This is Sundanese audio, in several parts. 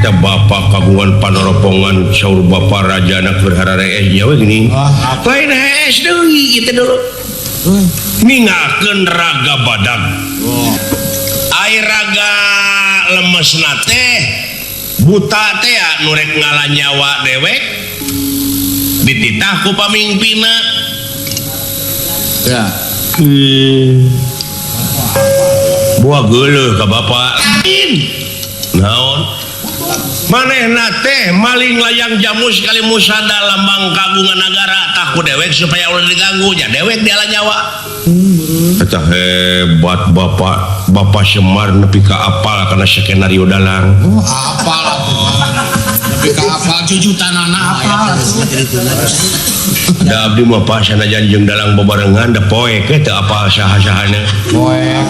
eta bapak kagungan panoropongan saur bapak raja anak berharare nya we gini lain es deui kitu dulu ningakeun raga badag ai raga lemesna teh buta teh nu rek ngalanyawa dewek dititah ku pamimpinna ya buah geuleuh ka bapak naon manehna teh maling layang jamu sekali musada lambang kagungan negara takut dewek supaya ulah diganggu nya dewek dia nyawa eta hebat bapak Semar nepi ka apal kana skenario dalang apal nepi ka apal jujutanana apal da abdi mah pas sanajan jeung dalang bebarengan da poek teh apal saha-sahana poek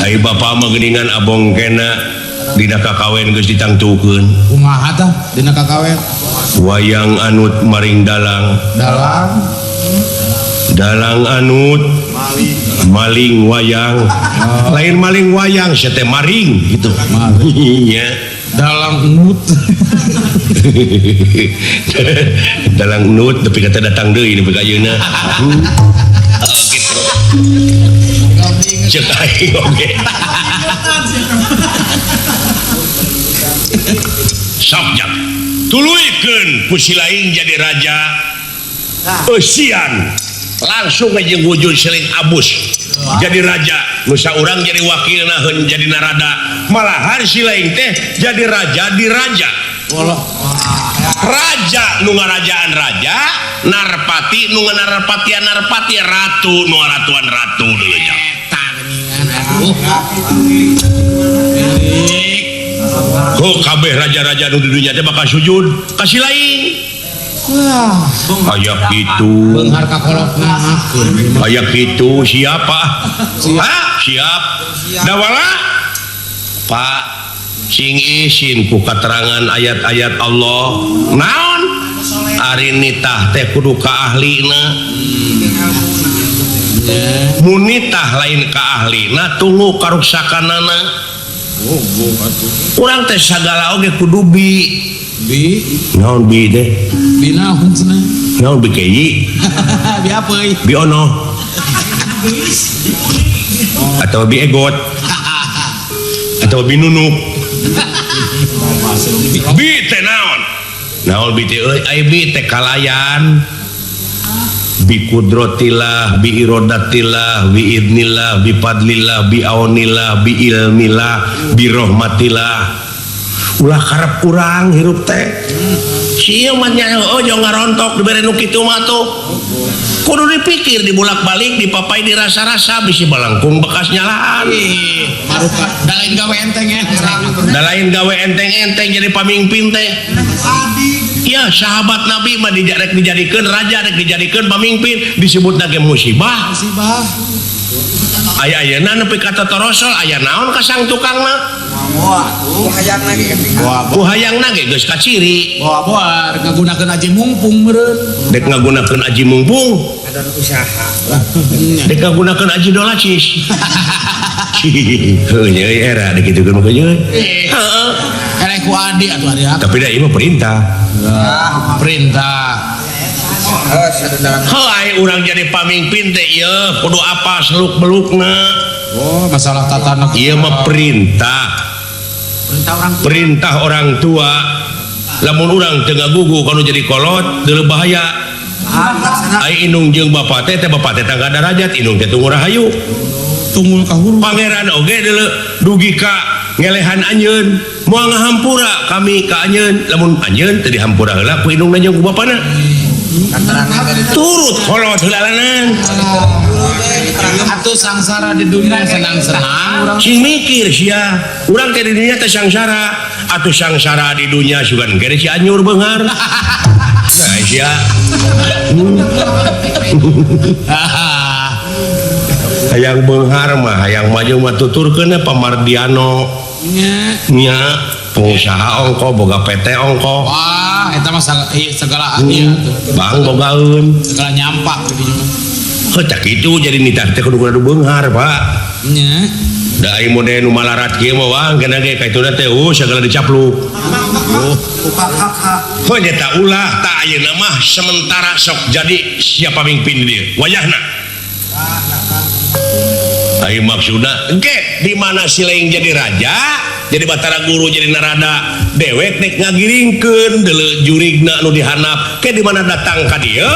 ai bapak mah geuningan abong kena dina kakawen geus ditangtukeun kumaha tah dina kakawen wayang anut maring dalang anut maling wayang lain maling wayang sia teh maring gitu nya dalang nut dalang nut tapi kata datang deui nepi ka ayeuna gitu ceuk aing oge sabjak tuluikeun pusi lain jadi raja eusian langsung aja wujud seling abus jadi raja nusa urang jadi wakilna heun jadi narada malahan si lain teh jadi raja di raja raja nu ngarajaan raja narpati nu ngarapatian narpati ratu nu ratuan ratu deui nya kok kabeh raja-raja nu di dunia teh bakal sujud kasih lain aya kitu beunghar ka kolotna aya kitu siapa siap dawala Pak sing isin ku katerangan ayat-ayat Allah naon ari nitah teh kudu ka ahlina munitah lain ka ahlina tunggu karuksakanana urang teh sagala oge kudu bi naon bi teh bi naon cenah naon bi kei bi apa euy bi ono atau bi egot atau bi nunuk bi teh naon bi teh euy ai bi teh kalayan bi kudratillah bi irodatillah bi idnillah bi fadlillah bi aunillah bi ilmillah bi rahmatillah ulah karep urang hirup teh sieu mah nya ojo ngarontok dibere nu kitu mah tuh kudu dipikir dibolak-balik dipapai dirasa-rasa bisi balangkung bekas nyalaan maruka da lain gawe enteng jadi pamimpin teh ya sahabat Nabi mah rek dijadikeun raja rek dijadikeun pamimpin disebut ge musibah aya-ayana nepi ka totorosol aya naon ka sang tukang mah ku hayangna ge geus kaciri boa ngagunakeun aji mumpung meureun dek ngagunakeun aji mumpung ada usaha dek ngagunakeun aji dolacis heuh nya era dek kitu mah nya heeh erek ku adi atuh hari tapi da ieu mah perintah hai urang jadi pamimpin teh ieu kudu apa seluk-belukna masalah tatanan ieu mah perintah orang tua lamun urang teu ngagugu kana jadi kolot teu bahaya ai inung jeung bapak teh tangga darajat inung teh tunggu rahayu tunggul kahuru pangeran oge deuleu dugi ka ngelehan anjeun moal ngahampura kami ka anjeun lamun anjeun teu dihampura heula ku indungna jeung ku bapana turut kolot heulalanan atuh sangsara di dunia senang-senang sing mikir sia urang teh di dunia teh sangsara atuh sangsara di dunia sugan gere si anyur beunghar nah sia hayang beunghar mah hayang maju mah tuturkeun Pamardiano nya pengusaha ongko boga PT ongko wah eta mah segala ieu bang bogaeun segala nyampak di dinya heuh cak kitu jadi nitah teh kudu beunghar Pak nya da aing mode nu malarat kieu mah wang kana ge kaituna teh segala dicapluk. Heuh nya tak ulah tak ayeuna mah sementara sok jadi siapa pamimpin dia wayahna. Aing maksudna engke di mana si laing jadi raja, jadi Batara Guru, jadi narada dewek nek ngagiringkeun deuleu jurigna anu dihanap ke di mana datang ka dieu.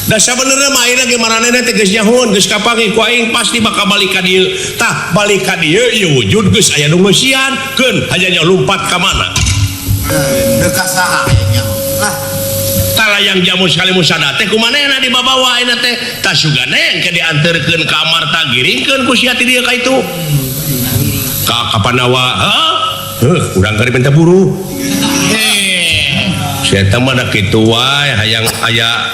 Da sabenerna mah ayeuna ge maranehna teh geus nyahun geus kapangi ku aing pasti bakal balik ka dieu. Tah balik ka dieu ieu wujud geus aya nu ngeusian keun hanya lompat ka mana. Dekat saha nya. Lah Talayang jamu sekali musada teh kumanehna dibabawa ayeuna teh tah sugana engke dianterkeun ka amarta giringkeun ku sia ti dieu ka itu. Ka kapanawa heuh urang keur minta buru. Sia teh mah da kitu wae hayang aya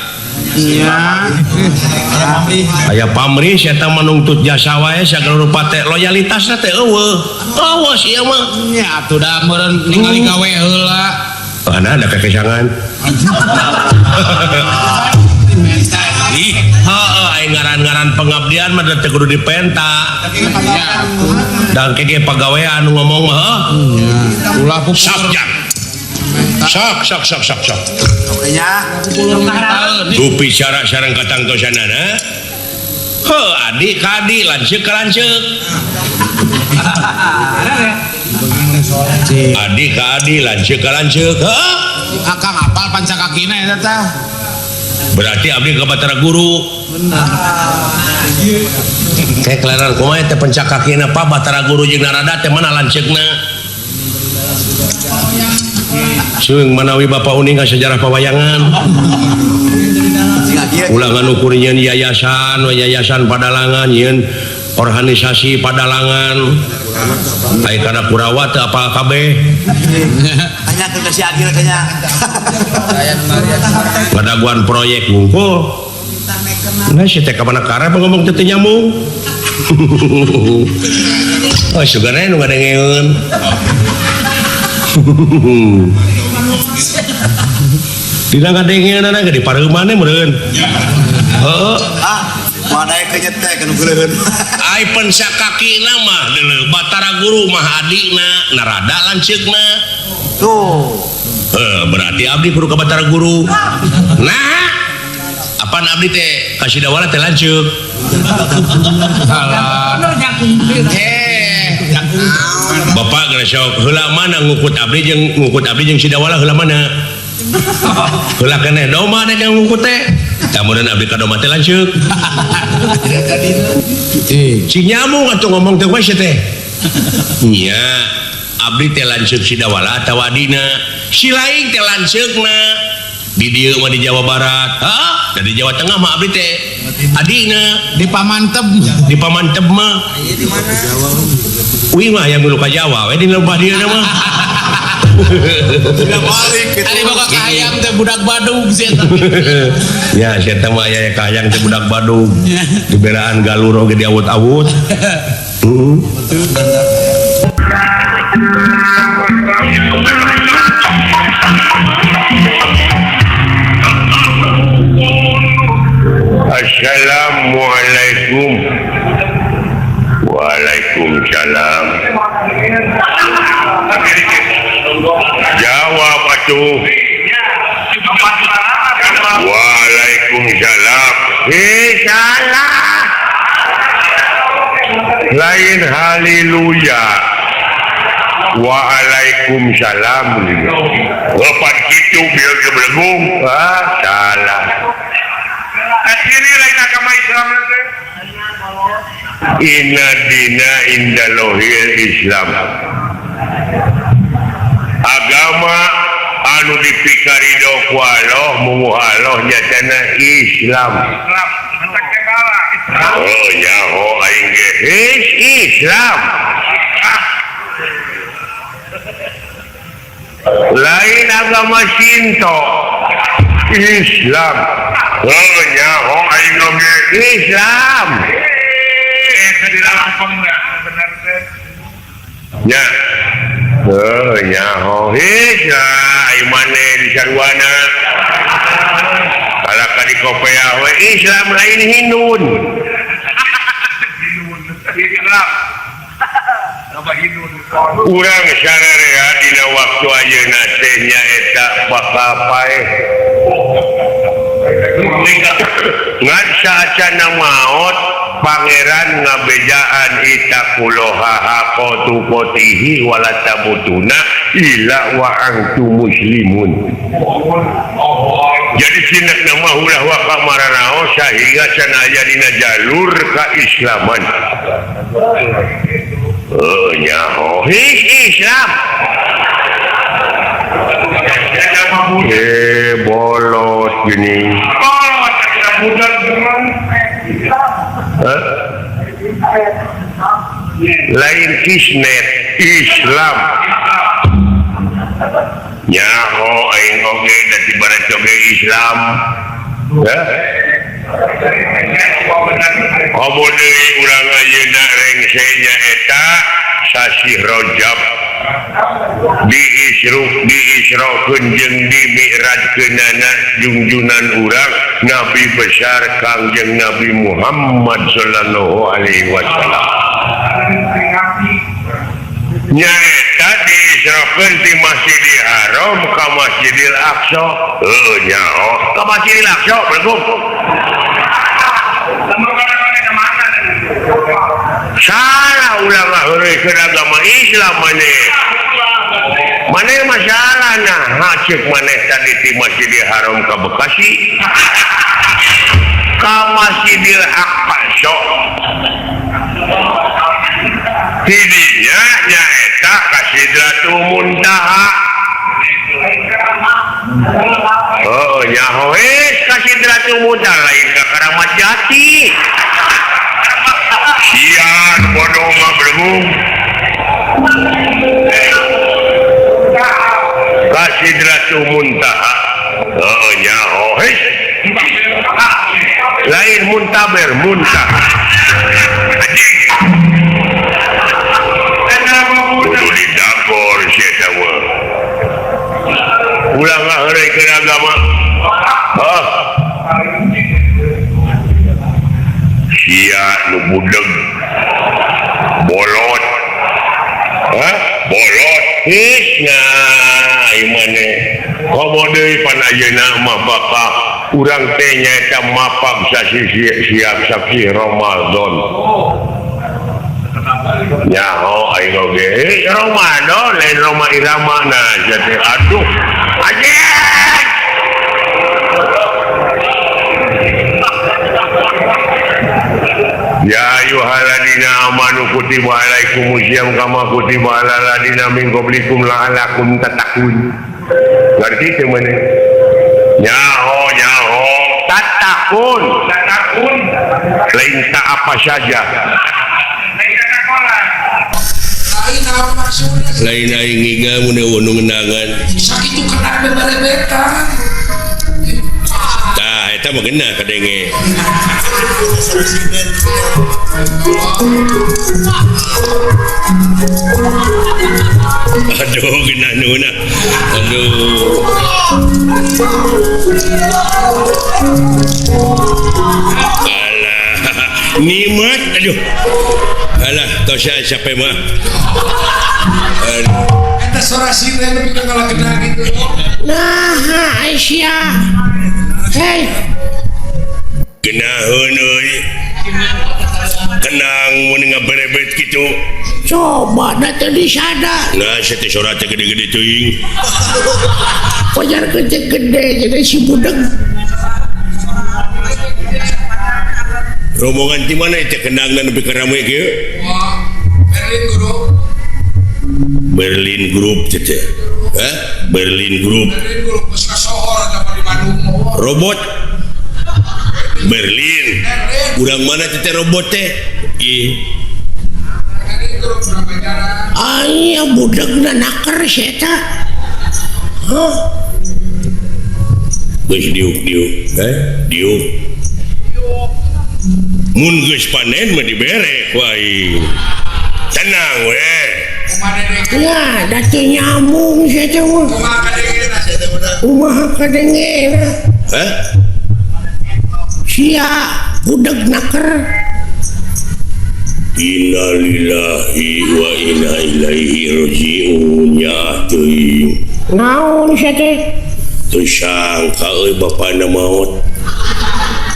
aya pamrih sia teh menuntut jasa wae sagala rupa teh loyalitasna teh eueuh. Eueuh sia mah. Nya atuh da meureun ningali gawe heula. Mana ada kekesangan. Aing ngaran-ngaran pengabdian mah teh kudu dipenta. Dan kege pagawean anu ngomong mah Ulah pupur. sok. nya. Tupi sareng katangtosanana. Heuh adik ka adik lanceuk ka lanceuk. Adik ka adik lanceuk ka lanceuk. Heuh Akang apal pancakakina eta tah. berarti abdi ke Batara Guru. Kayak kelaran kumaha teh pencakakina pa Batara Guru jeung narada teh mana lanceukna. Seuing manawi Bapak Uning ka sejarah pawayangan. Ulah nganukur nyeun yayasan Padalangan nyeun organisasi Padalangan. Ai kana Kurawa teu apal kabeh. Hanya ke si Agil kanya. Ngadaguan proyek ngungkul. Nah, si teh kamana kara ngomong teu nyambung. Oh, sugana nu ngadengeun. Dina ngadengeun ana ge di pareuman meureun. Heeh. Madae kenyete kan geuleun. Ai pensakakina mah deuleu Batara Guru mah adikna, narada lanceukna. Tuh. Berarti abdi kudu ka Batara Guru. Nah, apaan abdi teh kasih dawala teh lanceuk. Bapak geus sok heula mana ngukut abdi jeung si dawala heula mana? Heula keneh doma teh yang ngukut teh. Kemudian abdi ka doma teh lanceuk. Si nyamung atuh ngomong teh we teh. Nya, abdi teh lanceuk si dawala atawa adina. Si lain teh lanceukna. Di dieu mah di Jawa Barat. Da di Jawa Tengah mah abdi teh adina Di Pamanteb. di Pamanteb mah. Di mana? Uing mah yang dulu ka Jawa we di lembah dieu mah. Sudah balik gitu. Ari boga ka hayam teh budak Badung sia tah. Ya, saya teh mah aya kahayang teh budak Badung. Diberaan galur oge diawut-awut. Assalamualaikum. Waalaikumsalam. Jawab atuh. Waalaikumsalam. Salah. Lain haleluya. Waalaikumsalam. Lepas gitu biar dia belegung. Salah. Akhirnya lain agama Islam nanti. Inna dina indalohil Islam. Agama anu dipikarido ku Allah mumuh Allah nyatana Islam. Oh nyaho aing ge Islam. Lain agama Shinto Islam. Oh nyaho aing ge Islam. Ya. Oh nyaho imane di sarwana. Kalau ka di kopea we Islam lain Hindun. Islam. urang sararea dina waktu ayeuna teh nyaeta bakal paeh ngan saacana maot pangeran ngabejaan itakuloha hakotu kotihi walatabutuna ila wa antum muslimun. Jadi sinak nama ulah wa kamaranaos sehingga sanaya dina jalur keislaman. Nyaho Islam. Bolot gini. Lain kisnet Islam. Nyaho aing oge dan ibarat oge Islam. Komo deui urang ayeuna rengsenya eta sasi Rajab diisrokeun jeung dimi'rajkeunana junjunan urang Nabi besar Kangjeng Nabi Muhammad sallallahu alaihi wasallam. Nyaeta diisrokeun ti Masjidil Haram ka Masjidil Aqsa. Nyaho ka Masjidil Aqsa belum. Salah ulang ke agama Islam mana masalahnya hacik mana tadi di Masjidil Haram ke Bekasi ke Masjidil Aqsa tidinya nyaeta ka Sidratul Muntaha. Nyaho ka Sidratul Muntaha lain ka Karamat Jati. Sian bodoh mah berhubung ka Sidratul Muntaha. Nyaho lain muntaber muntaha kudu didapor sieta mah ulang ngaheureukeun agama. Sia nu budeg bolot bolot hisna imane komo deui pan ayeuna mah bakal urang teh nyaeta mapag siap saksi Ramadan. Nyaho aing oge Ramadan lain Roma Irama na jadi aduh anjing. Ya ayyuhalladzina amanu kutiba alaikumusiyam kama kutiba alal ladzina min qablikum la'allakum tattaqun. Ngerti teh mana? Nyaho tatakun lain tak apa saja. Lain aing ngiga mun unu ngenangan. Sakitu kena bebere-beta. Tah eta mah geuna kadenge. Aduh geuna nuna. Aduh. Alah, nikmat aduh. Alah, tau siapa mah. Eta suara sirena lebih ke kalau kena gitu. Nah, Aisyah. Hei. Kenaheun euy. Kenang mun ngaberebet kitu. Coba datang di sana. Nah, sete surat gede-gede teuing. Pajar gede-gede jadi si budak. Rombongan di mana itu kenangan lebih keramai ke? Berlin Guru. Berlin Group cete. Berlin Group. Berlin Guru pas sohor ada di Bandung. Robot. Berlin. Urang mana cete robot teh? Berlin Guru Surabaya. Ayah budak na nakar seta. Hah? Geus diuk. Diuk. Mun geus panen mah dibere wai. Tenang we. Ya, datu nyambung seta mah. Kumaha kadengena. Sia budak nakar. Innalillahi wa inna ilaihi raji'un ya teuing. Naon sia teh? Teu sangka euy bapana maot.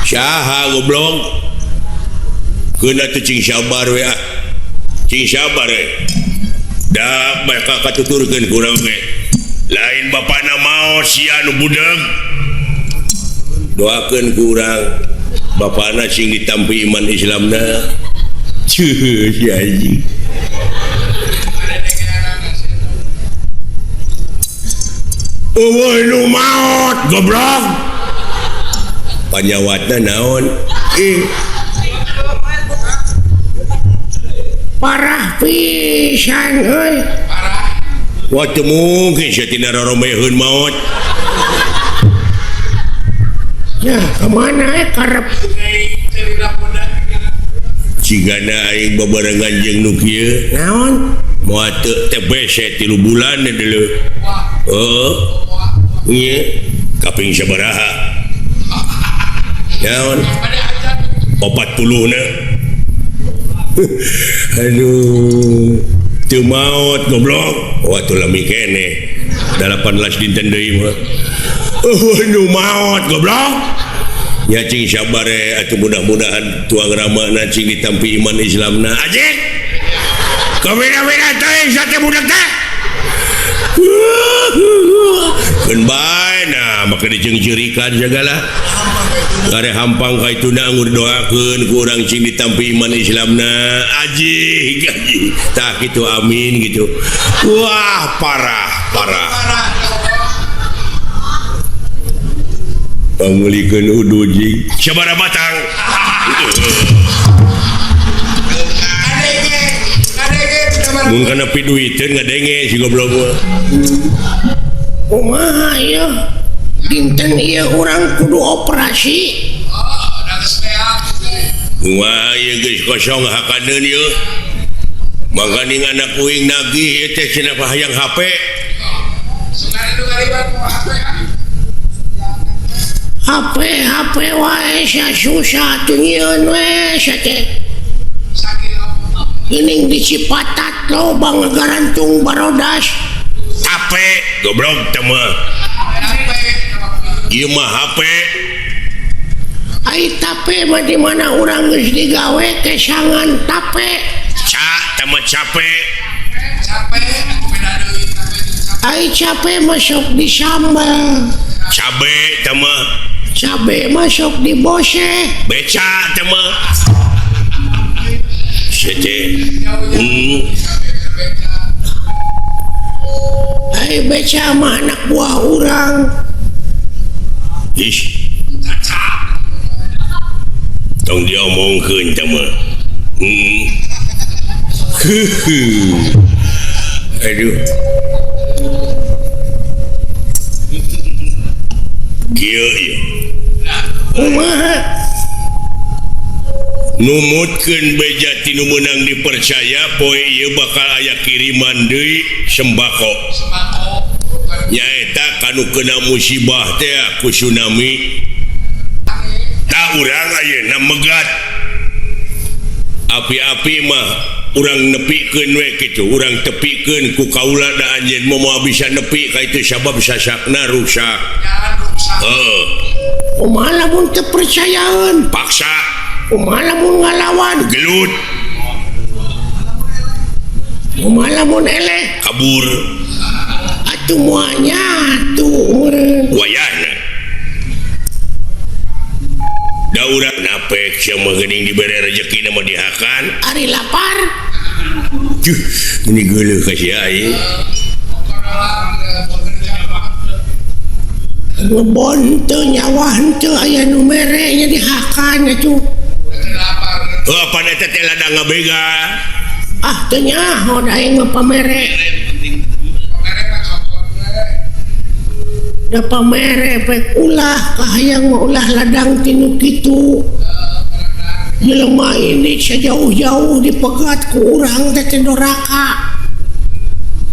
Saha goblok? Keuna teu cing sabar we ah. Cing sabar we. Da bae katuturkeun ku urang we. Lain bapana maot sia nu budeug. Doakeun ku urang bapana sing ditampi iman Islamna. Cuh, si anjing. Eueuh nu maot goblok. Panyawatna naon? Parah pisan euy. Wah teu mungkin sia tina roromeheun maot. Ya, kemana karep Cigana aing babarengan jeung nu kieu. naon? Moal teu TBC 3 bulan deuleu. Nya kaping sabaraha? Naon? 40 na. Aduh, teu maot goblok. Wah teu lami keneh. 18 dinten deui mah. Nu maot goblok. Ya cing sabar atuh mudah-mudahan tuang ramana cing ditampi iman Islamna. Ajik. Kawina-wina teh sate budak teh. Keun bae nah maka dijeung-jeurikan segala. Kare hampang ka itu nanggur doakeun ku urang cing ditampi iman Islamna. Ajik. Tah kitu amin gitu. Wah parah. Pangulikeun udu jing. Sabaraha batang? Mun kana piduiteun ngadenge si goblok mah. Kumaha ieu? Dinten ieu urang kudu operasi. Wah ieu geus kosong hakaneun ieu. Mangkani anak uing nagih ieu teh cenah hayang HP. HP wae sia susah teu nyieun we sia teh. Geuning di Cipatat loba ngagarantung barodas. HP goblok teh mah. Ieu mah HP. Ai tape mah di mana urang geus digawe kesangan tape. Teh mah capek. Ai cape masuk di sambal. Cabe teh mah. Cabe masuk di bose. Beca teh mah. Sete. Ai beca mah anak buah urang. Ish. Tong diomongkeun teh mah. Aduh. Kieu ieu. Kumaha? Numutkeun beja tinu meunang dipercaya poe ieu bakal aya kiriman deui sembako. Nyaeta kanu kena musibah teh ku tsunami. Tak urang ayeuna megat. Api-api mah urang nepikeun we kitu, urang tepikeun ku kaula da anjeun moal bisa nepi ka itu sabab sasakna rusak. Kumaha lamun teu percayaan? Paksa. Kumaha lamun ngalawan? Gelut. Kumaha lamun eleh? Kabur. Atuh moal nyatu meureun. Wayahna. Da urang napek sia mah geuning dibere rezeki mah dihakan. Ari lapar. Cuh, ini geuleuh ka sia ieu. Ngebon teu nyawa henteu aya nu mere nya dihakan atuh. Apa eta teh ladang ngabega. Ah teu nyaho da aing mah pamere. Da pamere pek ulah kahayang mah ulah ladang tinu kitu. Jelema ini sejauh-jauh dipegat ku urang teh doraka.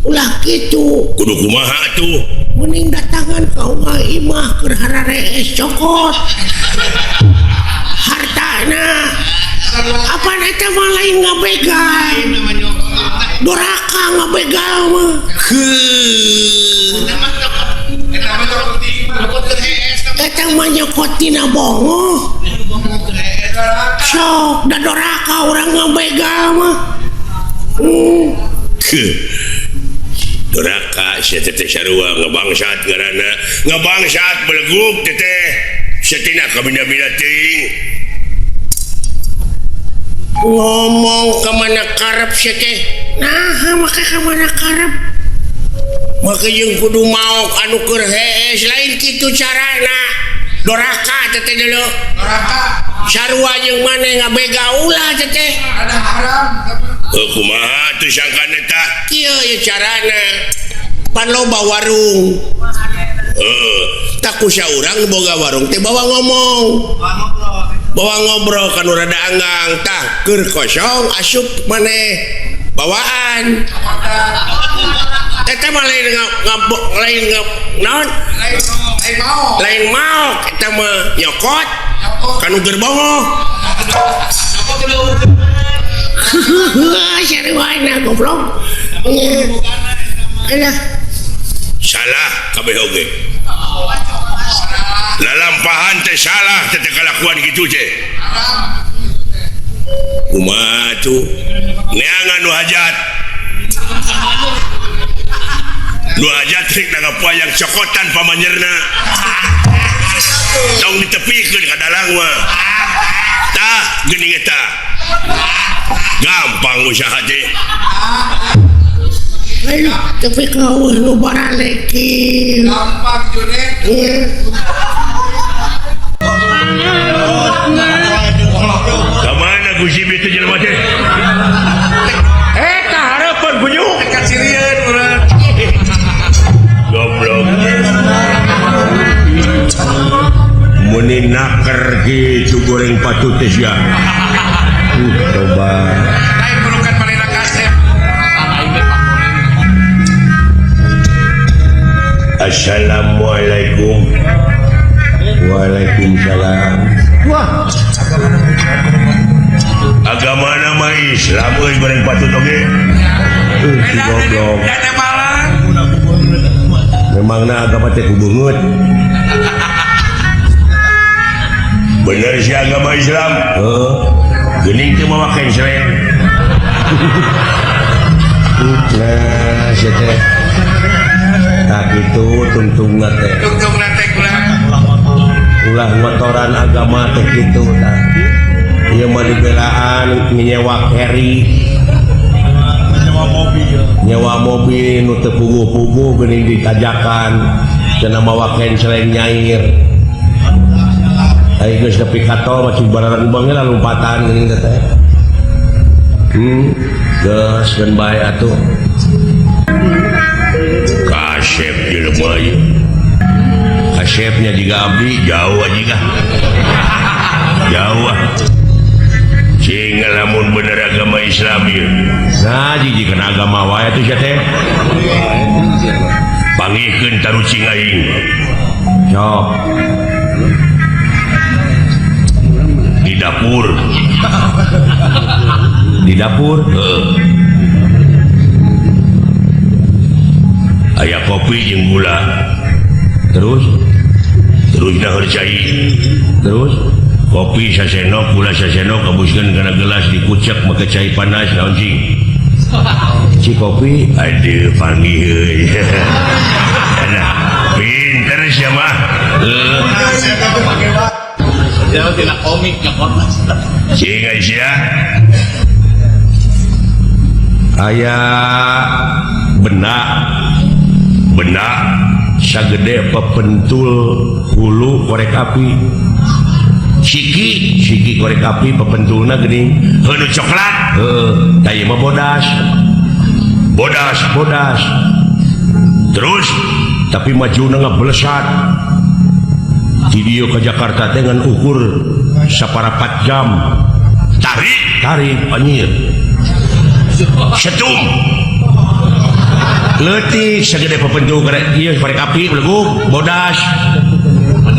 Ulah kitu. Kudu kumaha atuh? Mending datangan kau imah keur harare es cokot. Hartana Apa eta mah lain ngabegal. Doraka ngabegal mah. Eta mah nyokot tina bongo. Sok da doraka urang ngabegal mah. Doraka sia teteh sarua ngabangsat ngaranna ngabangsat beleguk teteh satina kabina-bina teuing Ngomong kemana karep sih teh? Nah, maka kemana karep? Maka yang kudu mau anu keur hees lain kitu carana. Doraka teteh dulu. Doraka Sarua jeung maneh ngabega ulah teteh. ada haram tapi kumaha teu sangkana eta Kieu ya carana. Pan loba warung. Tak kusa urang boga warung teh bawa ngomong. Bawa ngobrol kan rada anggang tah keur kosong asup maneh bawaan eta mah lain naon lain mau eta mah nyokot kanu gerbongo sarwana goblok salah kabeh oge lalampahan teh salah teh kalakuan kitu teh kumaha tuh neangan nu hajat rek nangapayang cokotan pamanyerna tong ditepikeun ka dalang mah tah geuning eta gampang usaha teh ayo tapi kau lu baraleki gampang Junet kamana gusi itu jelema teh eta harapan bunyu dekat sirieun urang goblok muni naker gitu goreng patut teh sia coba lain pelukan palena kasep assalamualaikum waalaikumsalam agama nama Islam euy goreng patut oge si goblok dana malang memangna agama teh kubeungeut bener si agama Islam geuning teu mawa kenceleng nah sia teh tak itu tungtungna teh tungtung nanti kurang ulah motoran agama teh kitu tah ieu mah dibelaan nyewa carry nyewa mobil nu teu puguh-puguh geuning ditajakan cenah mawa kenceleng nyair ai geus nepi ka tol masih bararan banget lah lompatan geuning teh geus keun bae atuh kasep jelema ieu kasepnya juga abdi jauh aja kah jauh cing lamun bener agama Islam ieu nah jijikeun agama wae atuh sia teh pangihkeun tarucing aing sok di dapur aya kopi jeung gula terus dahar cai terus kopi sasendok gula sasendok kabuskeun kana gelas dikucek make cai panas naon cing ci kopi aduh panggih euy pinter sia mah jauh tina komik nyokot cing sia aya benak sagede pepentul hulu korek api siki korek api pepentulna geuning heuh coklat da ieu mah bodas terus tapi majuna ngablesat di dieu ke Jakarta teh ngan ukur saparapat jam tarik anjir setum leutik sagede pepentul korek ieu korek api beleguk bodas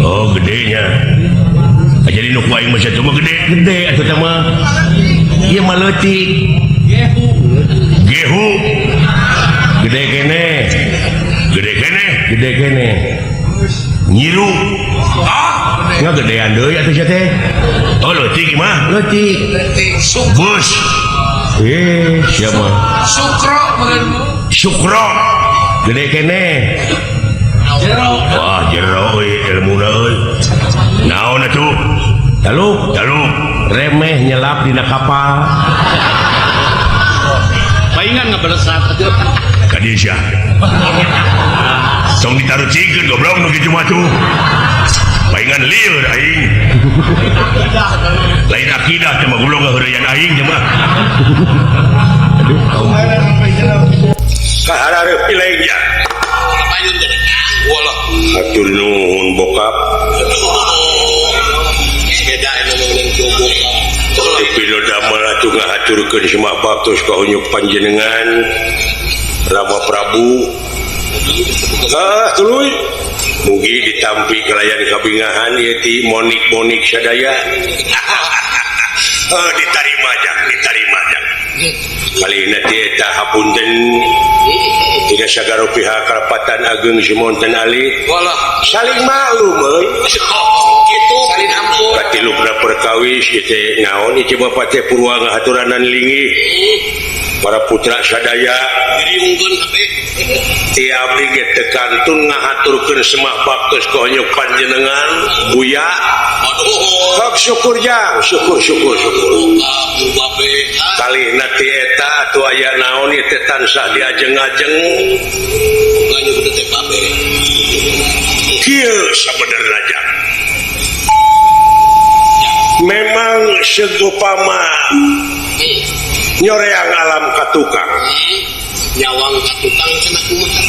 oh gedenya jadi nu ku aing mah satua mah gede atuh teh mah ieu mah leutik gehu gede kene nyiru nya gedean deui atuh sia teh oh leutik mah leutik bus siapa Sukro gede kene wah jero ilmuna euy naon atuh taluk remeh nyelap dina kapal paingan ngebelesat kadieu sia tong ditarucikeun goblok nu kitu mah tuh paingan lieur aing lain akidah teh mah goblok ngaheureyan aing teh mah kaharareup pilengja payun jadi walah hatur nuhun bokap beda dengan bokap tapi lo damel atuh ngahaturkeun semua baktos kaunyuk panjenengan Rama Prabu tuluy mugi ditampi kelayan kabingahan ieu ti monik sadaya ditarima jang kali nanti eta hapunten tidak sagaro pihak karapatan ageng Simonten Ali walah saling maklum euy gitu salin ampun katilupna perkawis ieu naon ieu Bapak teh purwa ngahaturanan linggih para putra sadaya diriungkeun hade ti abdi ge teu kantun ngahaturkeun semah baktos kohonyuk panjenengan buya aduh syukur babe kalihna ti eta atuh aya naon ieu teh tansah diajeng-ajeng nganya udah teh babe kieu sabenerna jang memang segupama nyoreang alam katukang nyawang katukang cenah kumaha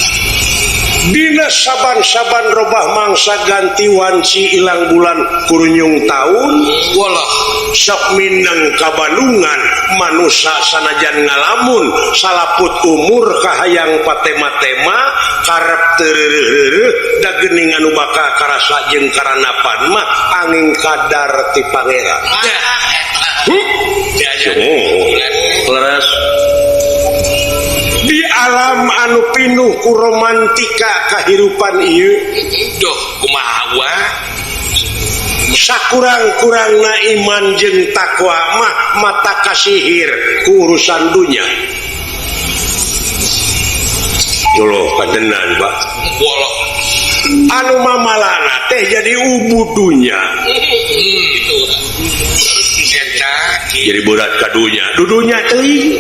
dina saban-saban robah mangsa ganti wanci ilang bulan kurnyung taun walah sok mineng kabandungan manusia sanajan ngalamun salaput umur kahayang patema-tema karep tereureureuh da geuning anu bakal karasa jeung karanapan mah angin kadar ti pangeran leres di alam anu pinuh ku romantika kahirupan ieu doh kumaha wa sakurang-kurangna iman jeung takwa mah mata kasihir ku urusan dunya jolo kadenan Pak walah anu mamalana teh jadi ubud dunya itu eta jadi berat ka dunya dudunya teuing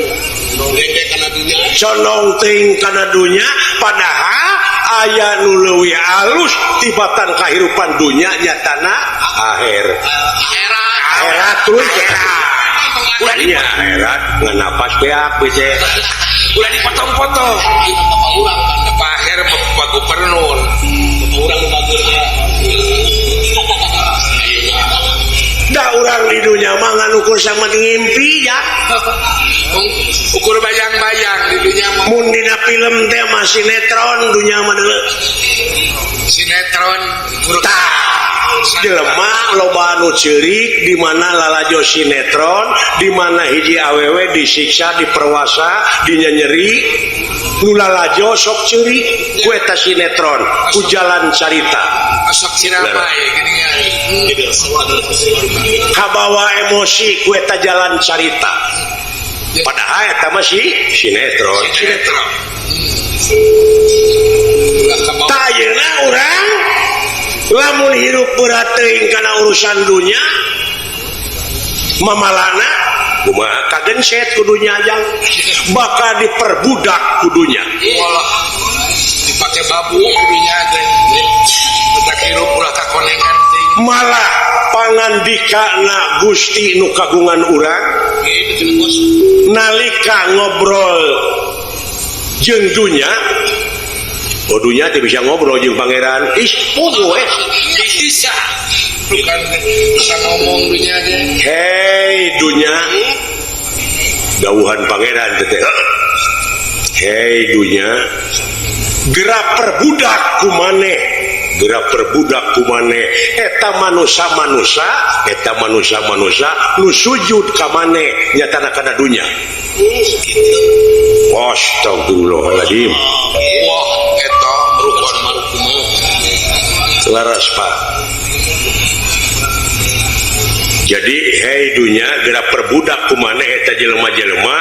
dengke kana dunya condong teuing kana dunya padahal aya nu leuwih alus tibatan kahirupan dunya nyatana akhirat tuluy ulah nya akhirat ngan napas beak bece ulah dipotong-potong kita bapak urang kan ke akhir bapak gubernur urang bagusnya da urang di dunya mah ngan ukur sama ngimpi ya ukur bayang-bayang di dunya mah mun dina film teh mah sinetron dunya mah deuleu sinetron tah jelema loba anu ceurik di mana lalajo sinetron di mana hiji awewe disiksa diperwasa dinyeri nu lalajo sok ceurik ku eta sinetron ku jalan carita asok sirama ya geuningan kabawa emosi ku eta jalan carita padahal eta mah sinetron tah ayeuna urang lamun hirup berat teuing kana urusan dunya mamalana kumaha kagenset kudunya jang bakal diperbudak kudunya walah dipake babu kudunya teh eta hirup ulah kakonengan teh malah pangandikana Gusti nu kagungan urang gitu cenah bos nalika ngobrol jeung dunya dunya teh bisa ngobrol jeung pangeran puguh bisa bukan ngomong dunya aja hei dunya dawuhan pangeran teh hei dunya gerak perbudak ku maneh gerak perbudak kumane eta manusia nu sujud ka mane nyatana kana dunya. Astagfirullahaladzim. Wah, eta rukun marukumah. Laras Pak. Jadi hei dunya gerak perbudak kumane eta jelema-jelema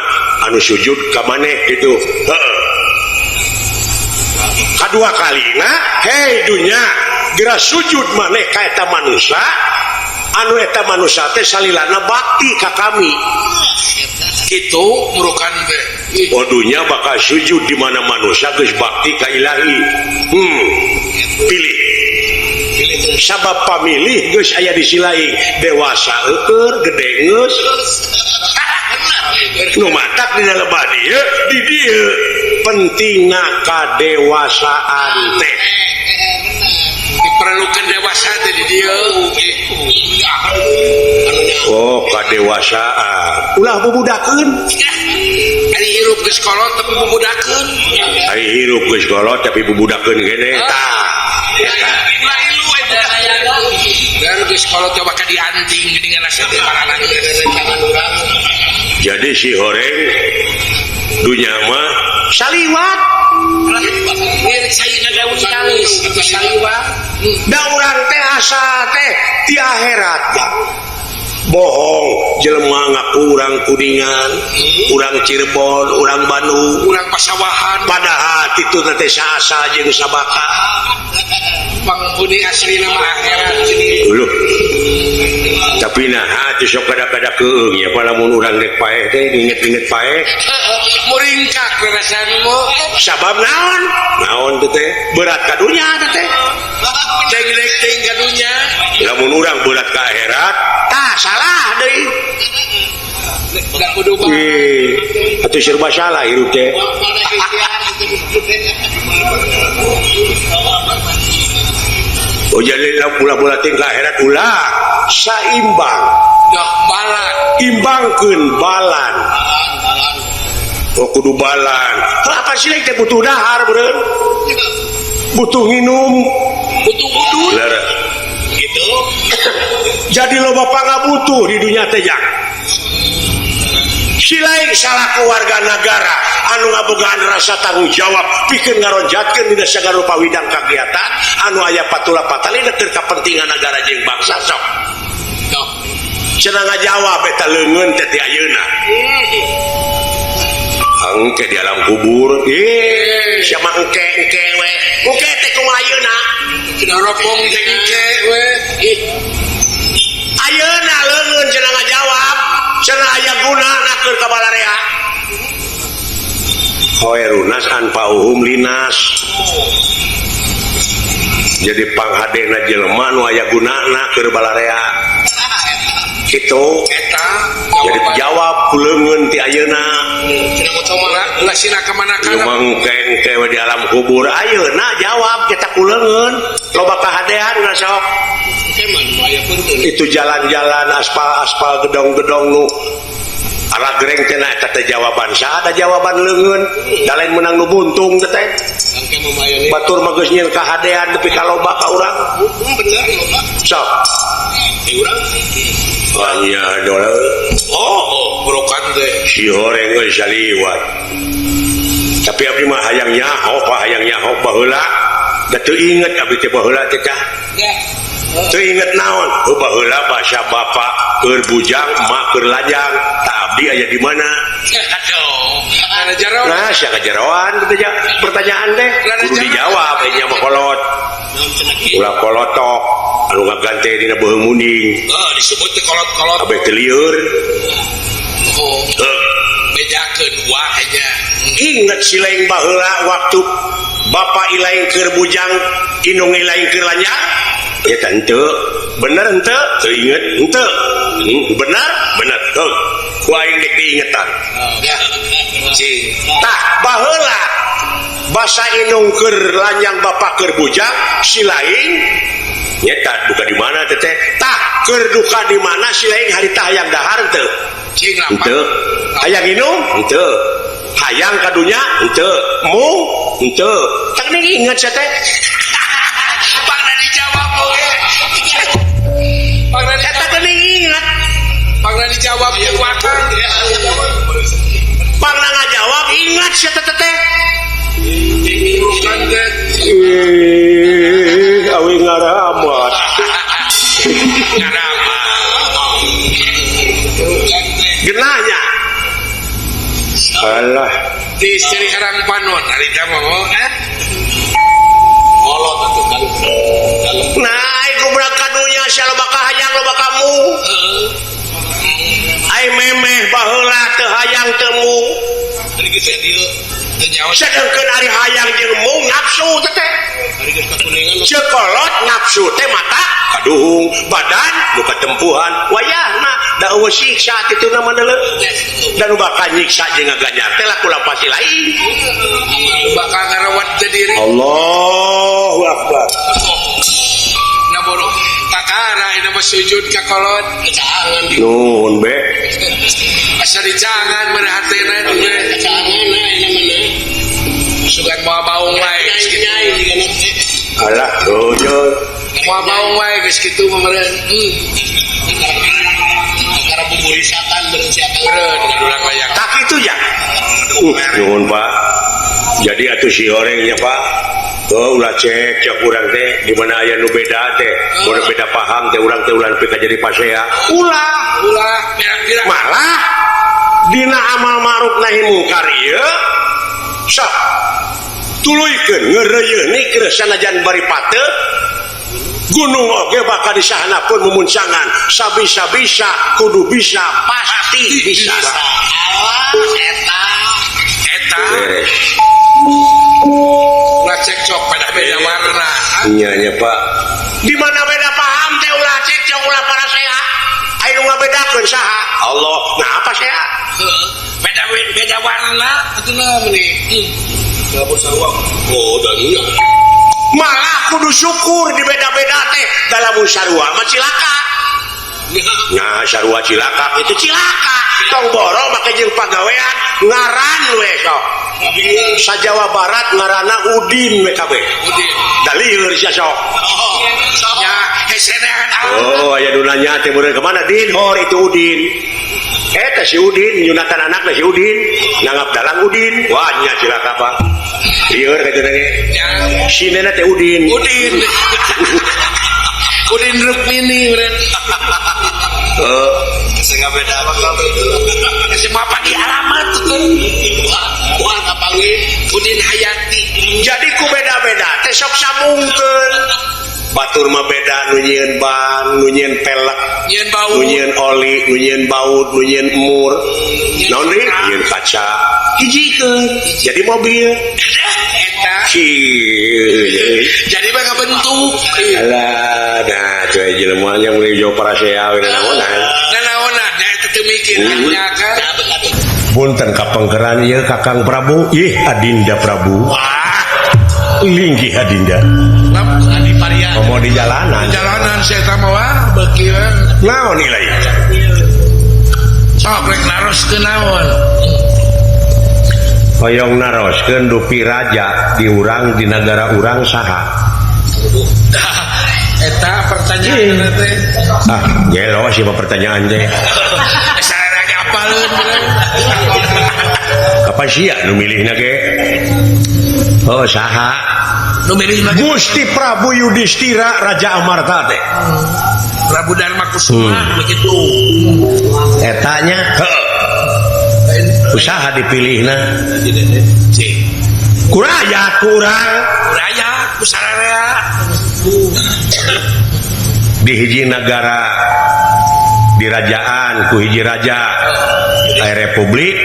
anu sujud ka maneh gitu. Heeh. Kadua kalina hei dunya gerak sujud maneh ka eta manusia anu eta manusia teh salilana bakti ka kami. Itu merukan teh. Oh dunya bakal sujud di mana manusia geus bakti ka ilahi. Pilih. Sabab pamilih geus aya di silaing dewasa eueur gede geus. Nu matak dina lebah dieu di dieu pentingna kadewasaan teh. Diperlukan dewasa teh di dieu. Oh kadewasaan ulah bubudakeun. Ari hirup geus kolot tapi bubudakeun. Ari hirup geus kolot tapi bubudakeun gene tah. Dan geus kolot coba ka dianting dengan nasi teh baranan jangan urang. Jadi si horeng dunya mah saliwat. Mir sayeuna daun kalis atau saliwat. Da urang teh asa teh ti akhirat. Bohong jelema ngaku urang Kuningan, urang Cirebon, urang Bandung, Urang pasawahan padahal kitu teh saasa jeung sabaka. Penghuni asli nama akhirat sini. Uluh. Tapi nah hati sok kada-kada keung ya palamun urang rek paeh teh inget-inget paeh. Muringkak rasaanmu. Sabab naon? Naon teh teh? Berat ka dunya teh. Deg-deg ting ka dunya. Lamun urang berat ka akhirat, tah salah deui. Da kudu Atuh serba salah hirup teh. Oh jadi ulah ting ka akhirat ulah saimbang. dah balan. Imbangkeun balan. Oh kudu balan. Apa sih teh butuh dahar beureun? Butuh minum. Butuh udut. Lara. Gitu. Jadi loba pangabutuh di dunia teh yang silain salah keluarga negara anu ngabogaan rasa tanggung jawab pikeun ngaronjatkeun dina sagala rupa widang kagiatan anu aya patula patalina keur kapentingan negara jeung bangsa sok. Sok. Cenah ngajawab eta leungeun teh ti ayeuna. Engke di alam kubur. Siapa engke we? Engke teh kumaha ayeuna? Cenah ropong teh engke we. Ayeuna leungeun cenah ngajawab. Cenah aya gunana keur ka balarea. Khairun nas anfa'uhum linas. Jadi panghadena jelema nu aya gunana keur balarea. Kitu Eta jadi jawab kuleungeun ti ayeuna. cenah moco mah ulasina ka mana kana. Mengke di alam kubur ayeuna jawab kita kuleungeun loba kahadean na sok. Keman aya punten. Itu jalan-jalan aspal gedong-gedong nu aragreng cenah eta teh jawaban saha ada jawaban leungeun da lain menang nu buntung teh Angke mamayani. batur mah geus nyieun kahadean tapi kaloba ka urang Bener loba. sok Di urang hanya dola brokan teh. si horeng geus saliwat tapi abdi mah hayang nyaho baheula da teu inget abdi teh baheula teh cah Ya. teu inget naon baheula bahasa bapak keur bujang mak keur lajang tak abdi aya di mana. Aduh. Ada jaro. Nah, sia kajeroan gitu ya pertanyaan teh kudu dijawab nya mah kolot. Naon cenah kieu? Ulah kolotok anu ngagante dina beuheung munding. Disebut teh kolot-kolot. Abeh teu lieur. Oh. Bejakeun wah aja. Ingat si lain baheula waktu bapak ilaing keur bujang, indung ilaing keur lanyang. Ya teu. Bener henteu? Teu inget henteu. Bener. Teu. Ku aing dik diingetan. Ya. Cing. Tah baheula basa indung keur lanyang bapak keur bujang si lain nyata duka di mana teh tah keur duka di mana si lain harita hayang dahar teu Cing lapan. teu hayang minum teu hayang ka dunya teu mu teu tak inget sia teh Bang Pangrani Eta geuning ingat. Pangrani jawab jeung wakang. Pangna ngajawab ingat sia teh teh. Bukan teh. Awi ngaramat. Ngarama. Genahnya. Alah, Di istri herang panon hari mau kolot atuh kan. Nah, iku budak kadunya sia loba kahayang loba kamu. Ai memeh baheula teu hayang teu mung. Ari geus dieu teu nyawa. Sedengkeun ari hayang jeung mung nafsu teh teh. Ari geus kakuningan Cekolot nafsu teh mata kaduhung, badan nu katempuhan, wayahna da eueuh siksa kitu na mandeuleu. Dan bakal nyiksa jeung ngaganyar teh laku lampasi lain. bakal ngarawat ke diri. Allahu Akbar. Nah bodoh kakara ini mah sujud ka kolot jangan di Nuhun be. asal jangan merhatina itu be jangan ini mana sugan mau baung wae geus kitu Alah, dojo. mau baung wae geus kitu mah meureun kakara buburisakan meureun ngadulang wayang Tak itu ya. Nuhun Pak. Jadi atuh si orangnya Pak. Oh, ulah cek urang teh di mana aya nu beda teh. Mun beda paham teh urang teh ulah pika jadi pasea. ulah pirang-pirang Malah dina amal ma'ruf nahi mungkar ieu sok tuluykeun ngeureuyeuh sanajan bari pateu gunung oge bakal disahanapeun mumuncangan sabisa-bisa kudu bisa pasti bisa. eta Beres. ulah cekcok pada beda warna Nya nya Pak. Di mana beda paham teh ulah cekcok ulah parasea. Aya nu ngabedakeun saha? Allah. Nah apa saya? beda warna itu nama nih dapur sarua oh dan Malah kudu syukur di beda-beda teh dalam sarua mah cilaka. Nah, sarua cilaka itu cilaka. Tong boro make jeung pagawean ngaran we sok. Sajawa Barat ngaranna Udin we kabeh. Udin Daliheur sia sok. ya hesenehan Oh, aya nu nanya teh meureun ke mana Din? Hor itu Udin. Eta si Udin nyunatan anakna si Udin, nganggap dalang Udin. Wah, nya cilaka Pak. Lieur kitu ge. Sinena teh Udin. Udin Udin Rukmini beren Sehingga beda apa kasih bapak di alamat tuh buat apa Udin Hayati Jadi ku beda-beda teh sok samungkeun. Batur mah beda nu nyieun ban, nu nyieun pelek, nyen bau nu nyieun oli, nu nyieun baut, nu nyieun emur. Naon deui? Nyieun kaca. Hijikeun. Jadi mobil. eta Cieu. jadi bakal bentuk Alah, nah teu jelema nya mulai jauh parasea we naonan. nanaona nya eta teu mikir nya kan Punten kapengkeran ieu Kakang Prabu. Ih, Adinda Prabu. wah Linggih Adinda. adi parian Mau di jalanan. jalanan saya sama wah beki wah Naon nilai? sok rek naros ke naon Hoyong naroskeun dupi raja di urang di negara urang saha? eta pertanyaan teh Ah, gelo sih pertanyaan teh. sarana apaleun bener Kapan sia nu milihna ge? Oh, saha? nu milih lagi Gusti Prabu Yudhistira Raja Amarta teh. Prabu Dharma Kusuma begitu Etanya, usaha dipilihna. cik Kuraya kurang raya kusararea di hiji negara di rajaan ku hiji raja aya republik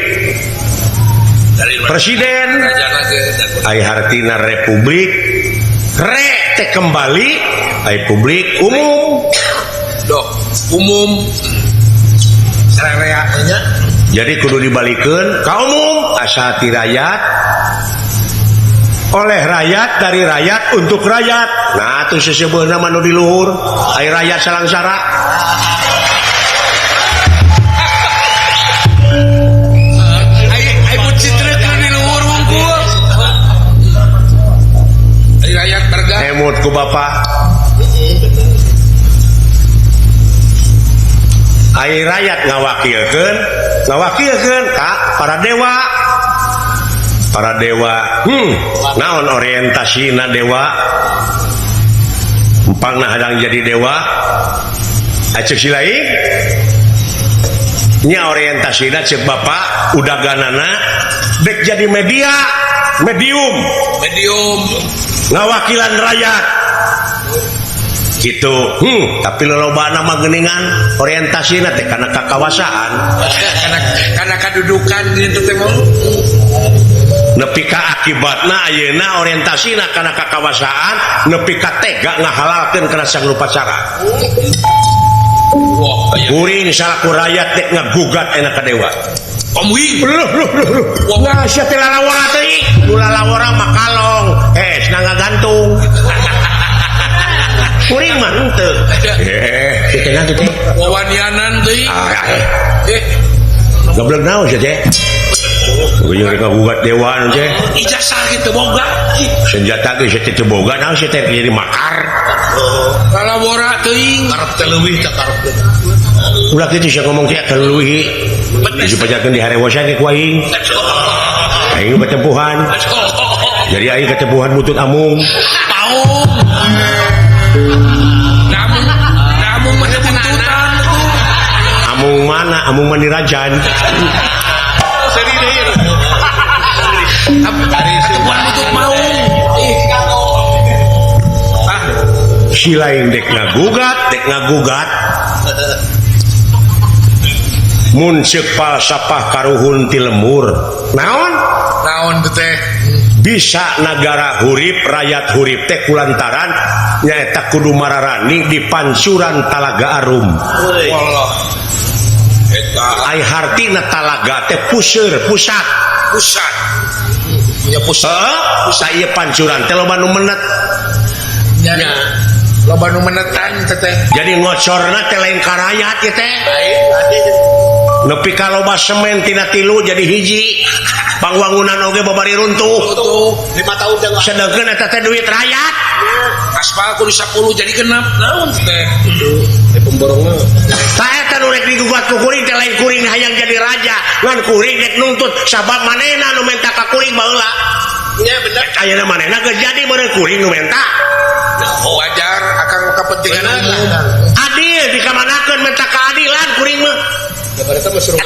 dari presiden rajana ke aya hartina republik re teh kembali aya publik umum. dok umum sararea nya Jadi kudu dibalikeun ka umum asa ti rakyat oleh rakyat dari rakyat untuk rakyat. Nah, itu sesebeuna mah nu di luhur aya rakyat salangsara. ai pun citrekeun di luhur wungkul ai rakyat berga Emut ku Bapak. ari rakyat ngawakilkeun Kak para dewa naon orientasina dewa empangna hadang jadi dewa acek silain nya orientasina cek bapak udaganana dek jadi medium ngawakilan rakyat gitu tapi lolobana mah geuningan orientasina teh kana kakawasaan karena kedudukan gitu teh nepi ka akibatna ayeuna orientasina kana kakawasaan nepi ka tega ngahalalkeun kana sangrupacara kuring salaku rakyat dek ngagugat enak ka dewa Omwing wah sia teh lalawara teuing nu lalawara mah kalong senang ngagantung kuring mah henteu kitu na teh wawanianan teuing goblok naon sia teh Guyur ngagugat dewa nu teh ijazah gitu boga senjata geus teh teu boga naon sia teh jadi makar lalawara teuing karep teh leuwih teh karep ulah kitu sia ngomong teh leuwih dipajakeun di harewosan ku aing aing ketempuhan jadi aing ketempuhan butut amung paung namun mana tuntutan amung mana amung mandi rajan ketempuhan butut maung si lain dek ngagugat mun ceuk falsafah karuhun ti lemur naon teh bisa negara hurip rakyat hurip teh kulantaran nyaeta kudu mararani di pancuran Talaga Arum wallah ai hartina talaga teh pusat punya pusat ieu pancuran teh loba nu menet nya loba nu menetan teh jadi ngocorna teh lain ka rakyat ieu teh nepi ka loba semen tina 3 jadi hiji pangwangunan oge babari runtuh 5 tahun dah sedengkeun eta teh duit rakyat aspal kudu 10 jadi genep naon teh pemborongna tah eta nu rek digugat ku kuring teh lain kuring hayang jadi raja ngan kuring rek nuntut sabab manehna nu menta ka kuring baheula nya bener ayeuna manehna geus jadi beureuh kuring nu menta wajar akan kepentingan adil dikamanakeun menta keadilan kuring mah berarti mah suruh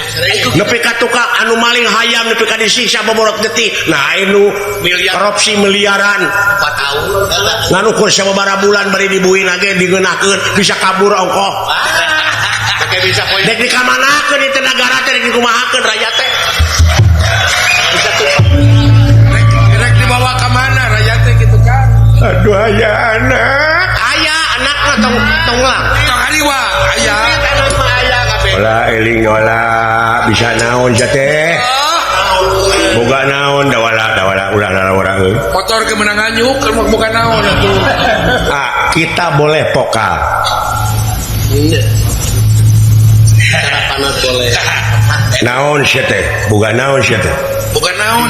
nepi ka tukang anu maling hayam nepi ka disiksa boborok getih nah anu korupsi miliaran 4 tahun ngan ukur sababaraha bulan bari dibuin age digeunakeun bisa kabur ongkoh kayak bisa poin dek dikamanakeun ieu negara teh dek dikumahakeun rakyat teh bisa tuh rek dibawa ka mana rakyat teh gitu kan aduh aya anak mah tong lang tong hariwa aya Olah eling olah bisa naon sia teh boga naon dawala ulah lalawara euy motor kemenangan nyuk kan bukan naon atuh kita boleh pokal cara panas boleh naon sia teh boga naon sia teh bukan naon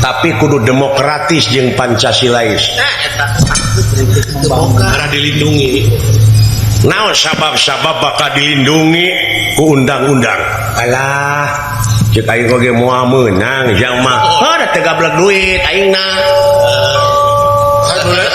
tapi kudu demokratis jeung pancasilais karena dilindungi naon sabab-sabab bakal dilindungi ku undang-undang alah cek aing oge moal meunang jang mah da teu gablek duit aingna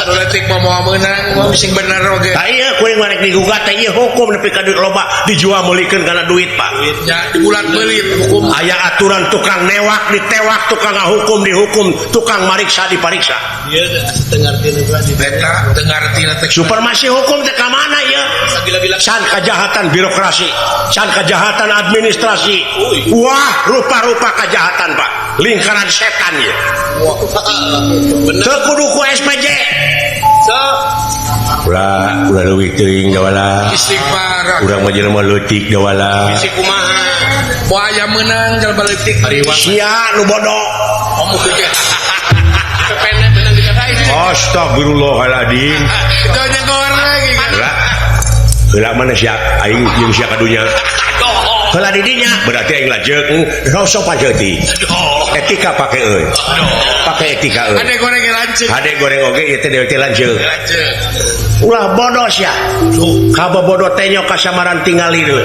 letik mau menang mau bising bener oge tah ieu kuring marek digugat teh ieu hukum nepi ka duit loba dijual meulikeun kana duit Pak ya di bulan beulit hukum aya aturan tukang newak ditewak tukang ngahukum dihukum tukang mariksa dipariksa ieu dengar juga di eta dengartina teh supermasi hukum teh ka mana ieu gila-gila can kejahatan birokrasi can kejahatan administrasi wah rupa-rupa kejahatan Pak lingkaran setan ya bener teu kudu ku SPJ so ulah leuwih teuing dawala istighfar urang mah jelema leutik dawala si kumaha mau aya menang kalau baletik sia nu bodoh omong gede kependek bener dikatain astagfirullahaladzim itu nyengor lagi kan heula mana sia aing jeung sia kadunya heula di dinya berarti aing lajeng sopan heuti etika pake euy pake etika euy Ade goreng lanceuk. ade goreng oge ieu teh dewe teh lanceuk Lanceuk. ulah bodoh sia kabobodo teh nyok kasamaran tingali deui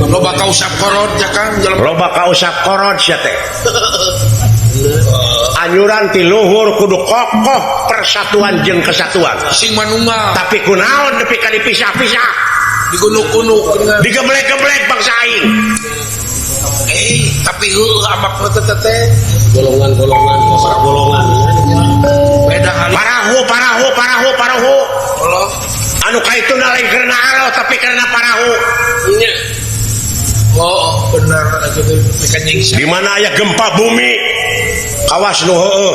Loba ka usap korot ya Kang. loba kausap korod sia teh anyuran ti luhur kudu kokoh persatuan jeung kesatuan Sing manunggal. tapi kunaon nepi ka dipisah-pisah Digunuk-gunuk. digeblek-geblek bangsa aing Tapi amak teh. Golongan-golongan, para golongan. Beda kali. parahu Allah. anu kaituna lain karena arau tapi karena parahu Nya. Oh, benar aja teh kan nyingsa. di mana aya gempa bumi kawas nu heueuh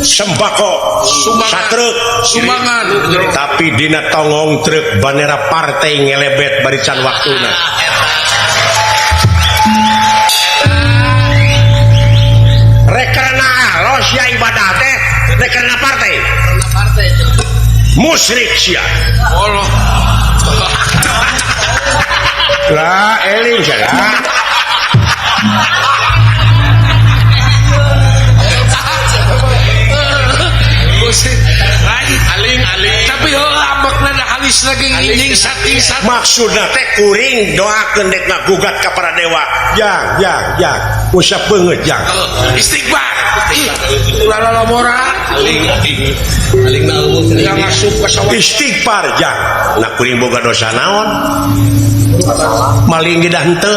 sembako satruk Sumbangan. tapi dina tongong truk bandera partai ngelebet barican waktuna rek karena alos ya ibadah teh rek karena partai musyrik sia Allah. lah eling sia Aling. Tapi amakna da halis lagi nyingsat. maksudna teh kuring doakeun dek ngagugat ka para dewa jang usap beungeut jang Istighfar. Ulah mora. Aling naung. Yang ngasup ke sawah. istighfar jang nah kuring boga dosa naon maling gedah henteu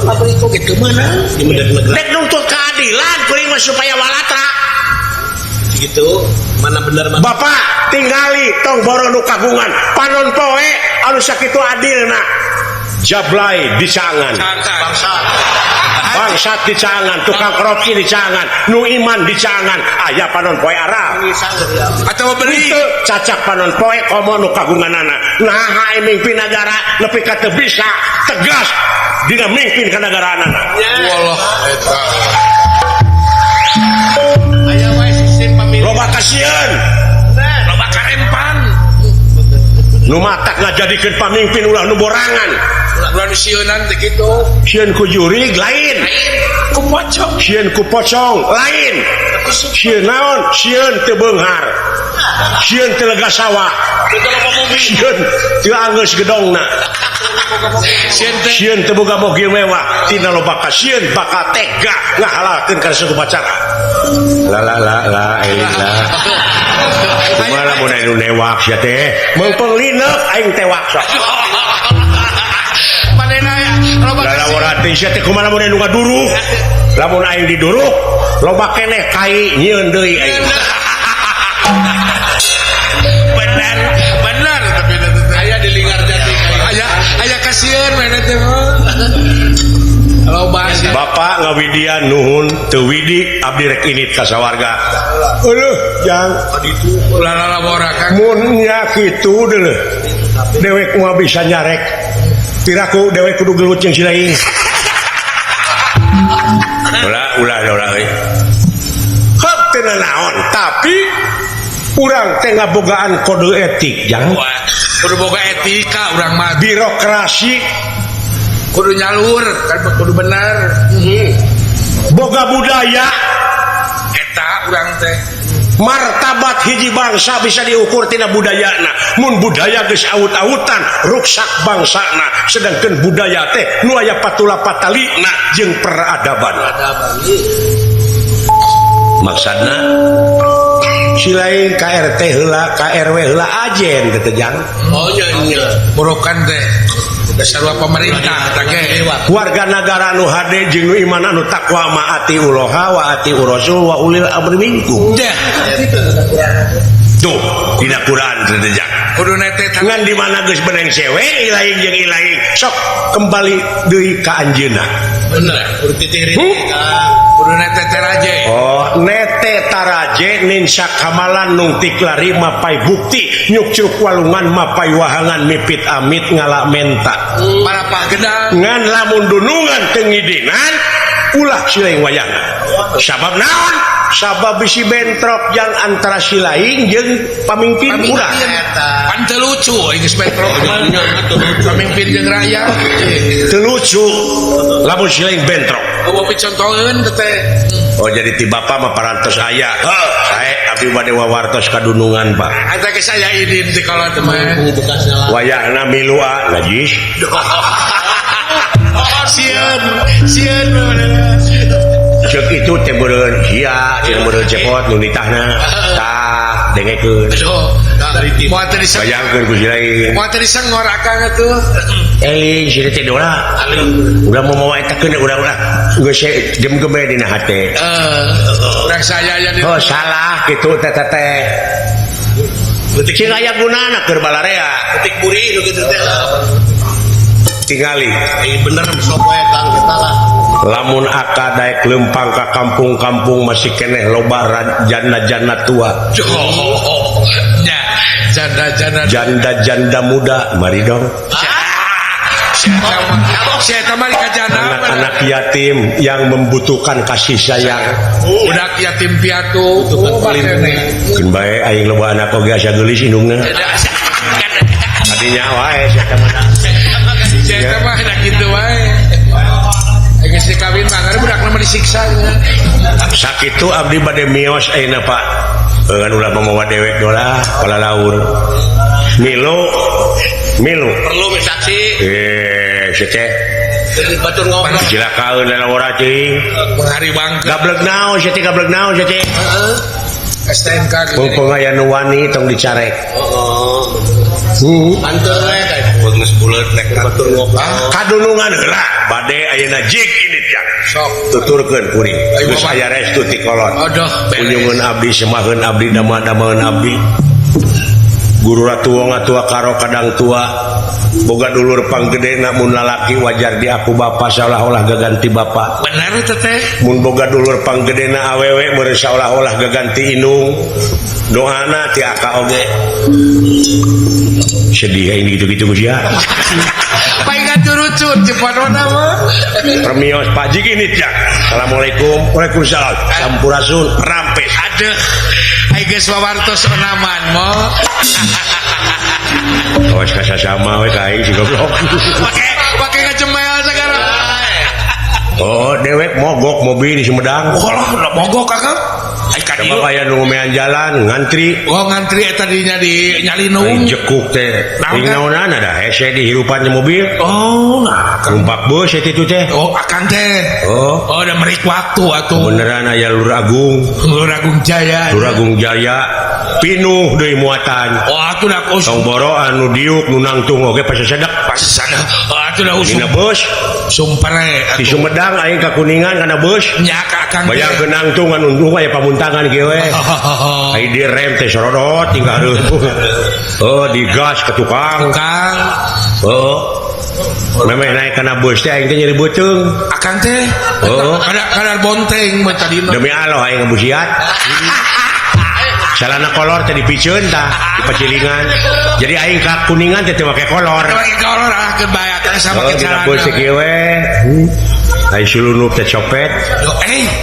Pabriko gitu mana? Di negara dek nuntut keadilan kuring mah supaya walatra gitu. Mana benar mana? bapak tinggali tong boro nu kagungan panon poe anu sakitu adilna jablay dicangan bangsat dicangan tukang kroki dicangan nu iman dicangan aya panon poe arah Atau beri. itu cacak panon poe komo nu kagunganana nah hae mimpin negara nepi ka teu bisa tegas dina mimpin ka negaraanana Wallah eta. Aya wae sistem pemilu. loba kasieun Loba karempan. nu matak ngajadikeun pamimpin ulah nu borangan Ulah sieunan teh kitu. sieun ku jurig lain Ku pocong. sieun ku pocong lain sieun naon sieun teu beunghar sieun teu lega sawah sieun teu anggeus gedongna Sieun teh sieun teu boga mobil mewah tina loba ka sieun bakal tega ngahalalkeun kana suku pacara la eling la kumaha lamun anu newak sia teh meungpeung lineuk aing tewak sok panena ya. Loba da laborati sia teh kumaha lamun anu ngaduruk lamun aing diduruk loba keneh kai nyieun deui aing benar tapi Aya di lingkar jati. aya kasieun mana teh. Loba sih. Bapak ngawidian nuhun teu widi abdi rek init ka sawarga eueuh jang Ulah mora Kang. mun nya kitu deuleuh dewek moal bisa nyarek piraku dewek kudu gelut jeung si lain ulah euy heup teu naon tapi urang teh ngabogaan kode etik jang Wah, kudu boga etika urang mah. birokrasi Kudu nyalur kan kudu bener. boga budaya Eta urang teh. martabat hiji bangsa bisa diukur tina budayana mun budaya geus aut-autan ruksak bangsana sedangkan budaya teh nu aya patula patalina jeung peradaban maksudna silain KRT heula KRW heula ajen teh jang Oh nya. Burukan teh. Dasar pemerintah eta ge. warga negara nu hade jeung nu iman anu takwa maati uloha wa ati rasul wa ulil amri minkum Dah. tuh dina Quran teh jang Kudu nete ngan di mana geus beneng cewek ilaing jeung ilaing sok kembali deui ka anjeunna Bener. Kudu titirin Kang. kudu nete teraje. oh nete taraje nin sakamalan nung tiklari mapai bukti nyuk curug walungan mapai wahangan mipit amit ngala menta Para pak gedang. ngan lamun dunungan teu ngidinan ulah silaing wayahna sabab naon sabab bisi bentrok yang antara si lain jeung pamimpin urang Pan teu lucu geus bentrok pamimpin jeung rakyat. teu lucu lamun si lain bentrok. Eueuh picontoheun teh. Oh jadi ti bapa mah parantos aya. Sae abdi bade wawartos kadunungan Pak. Anta ke saya idin di kalau teman. Wayahna milua najis. Sieun Ceuk itu teh beureun sia, cenah beureun cepot nu nitahna. Tah dengekeun. Moal teh diseng. Bayangkeun ku si lain. Moal teh disengor akang atuh. Eli si teh dola. Udah mau etakeun urang geus jem gebe dina hate. Urang saya aya di. Oh salah kitu teh teh. Cing aya gunana keur balarea. Ketik buri nu kitu teh. Tingali. Bener sok we Kang kita lah. Lamun aka daek lempang ka kampung-kampung masih keneh loba janda-janda tua. Ya, janda-janda. Janda-janda muda, mari dong. Saya tamari ka janda. Anak-anak yatim yang membutuhkan kasih sayang. Budak yatim piatu. Keun bae aing loba anak oge asa geulis indungna. Adinya wae sia teh mah. Saya mah da kitu wae. Geus dikawin mah ngari budak mah disiksa. Sakitu abdi bade mios ayeuna Pak. Kan ulah mamawa dewek dolah pala laur. Milu. Perlu saksi. Cece. Batur ngobrol. Cilakaeun lalawara cing. Menghari bangke. Gablek naon cece gablek naon cece. STNK. Mumpung aya nu wani tong dicarek. Anteur we teh. Geus bulet nek batur ngobrol. Kadunungan heula bade ayeuna jig ini tiang. Sok. Tuturkeun kuring. Geus aya restu ti kolot. Aduh, Kunjungan abdi semaheun abdi dama-damaeun abdi. Guru ratu ngatua karo kadang tua. Boga dulur panggedena mun lalaki wajar di aku bapa seolah-olah gaganti bapa. Bener itu teh. Mun boga dulur panggedena awewe meureun seolah-olah gaganti inung. Doana ti aka oge. Sedih ini gitu-gitu sia. Paingan turucut cepadona mah. Permios Pak Jig ini tiang. Assalamualaikum. Waalaikumsalam. Sampurasun rampes. Aduh. Ai geus wawartos onaman mo. Awas kasasama we ka aing si goblok. Pake ngacemel sekarang. Oh, dewek mogok mobil di Sumedang. Oh, lah mogok Kakang. Ai ka dieu. Coba aya nu ngomean jalan ngantri. Oh, ngantri eta dinya di Nyalinung. Aing jekuk teh. Ting naonana dah hese di hirupan mobil. Oh, nah. Numpak bus itu teh. Oh, akang teh. Oh, Oh, udah merik waktu atuh. beneran aya Lur Agung. Lur Agung Jaya. Lur Agung Jaya pinuh deui muatan. Oh, atuh dah Tong boro anu diuk nu nangtung oge pas sedek. pas sana. Oh, atuh dah usum. Dina bus Sumpere di atuh. Sumedang aing ka Kuningan kana bus. Nya ka akang. Bayang nangtung anu untung aya pamuntangan kieu we. Ai di rem teh sorodot tinggal reupuh. Oh, digas ke tukang. Kang. Oh. Memeh naik kana bus teh aing teh nyeri beuteung. Akang teh. Oh. Kadar bonteng mah tadi. Demi Allah aing ngabusiat. Salana kolor teh dipikeun tah di pacilingan. Jadi aing ka Kuningan teh make kolor. Pakai kolor ah ke bayat sama Oh, ke dina jalan. bus teh kieu we. Ai sululup teh copet. Yo,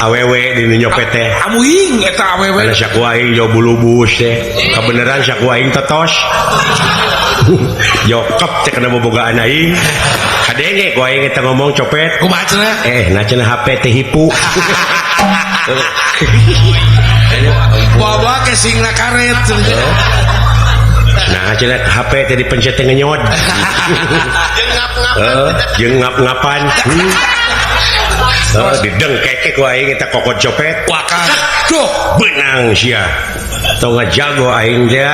Awewe di nyopet teh. amuing eta awewe. Ada saku aing jauh bulu bus teh. Kebeneran saku aing tetos. Jokep teh kena bobogaan aing. Kadenge ku aing eta ngomong copet. Kumaha cenah? Na cenah HP teh hipu. Bawa ke singna karet. Nah cenah HP teh dipencet teh ngenyot. Jeung ngap-ngapan. Didengkeke ku aing eta kokot copet. Wakar. Duh, Benang sia. Tong ngajago aing teh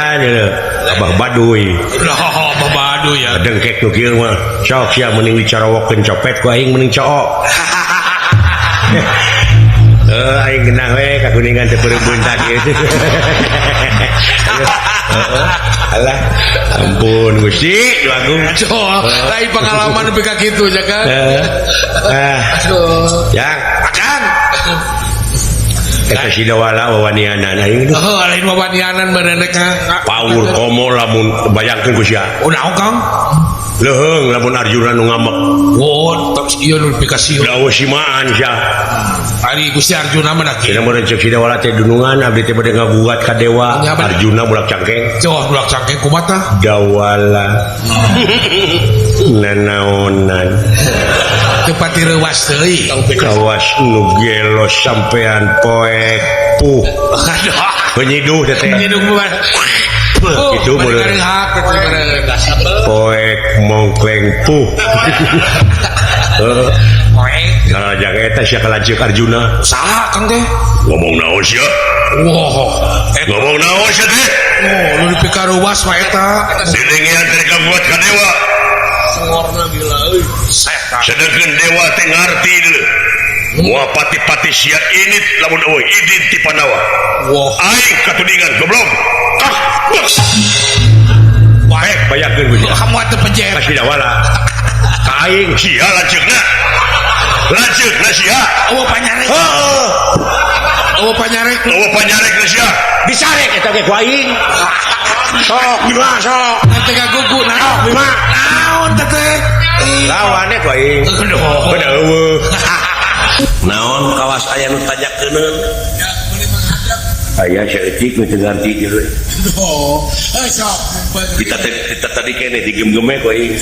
Abah Baduy. loh babadu ya. Dengkek nu kieu mah sok sia mending dicarowokeun copet ku aing mending cook. Aing genah we ka Kuningan teh peureun tah kieu. Alah, ampun Gusti, Agung. Aduh, lain pengalaman lebih ka kitu ya kan. Aduh. Yang Akang. eta si dawala wawanianan aing Oh, lain wawanianan berenek ka. paur komo lamun bayangkeun ku sia. Unaon Kang? Leuheung lamun Arjuna nu ngamek. Oh, tapi ieu nu dipikasih. Dawa simaan sia. Ari Gusti Arjuna mah nak. Dina meureun cek si dewa teh dunungan abdi teh bade ngagugat ka dewa. Ya, bener. Arjuna mulak cangkeng. Coba bulak cangkeng kumata. Dawala. Nanaonan. Teu pati reuwas deui. Kawas nu gelo sampean poek puh. Aduh. Penyiduh teh. Hidung mah. Itu boleh. Poek mongkleng puh. Nah, jangan eta sia kalajeng Arjuna. Saha Kang teh? Ngomong naon sia? Wow. Ngomong naon sia teh? Oh, lu dipikaruwas mah eta. Didengean teh kabuat ka dewa. Ngorna gila euy. Setan. Sedengkeun dewa teh ngarti deuleu. Moal pati-pati sia init lamun euy idin ti Pandawa. Wow. Aing katudingan goblok. Kah. Baik bayangkeun Gusti. Kamu atuh penjeh. Kasih dawala. Ka aing sia lanceukna. Lanceukna sia. Eueuh panyarek. Heeh. Eueuh panyarek. Eueuh panyarekna sia. Disarek eta ge ku aing. Sok gimana sok? Nanti gagugu naon. Gimana? Naon teh teh? Lawannya ku aing. Aduh. Beda eueuh. Naon kawas aya nu tajakeun? Aya saeutik nu teu ngarti kieu. Oh, sok. Kita tadi kene digem-geme ku aing.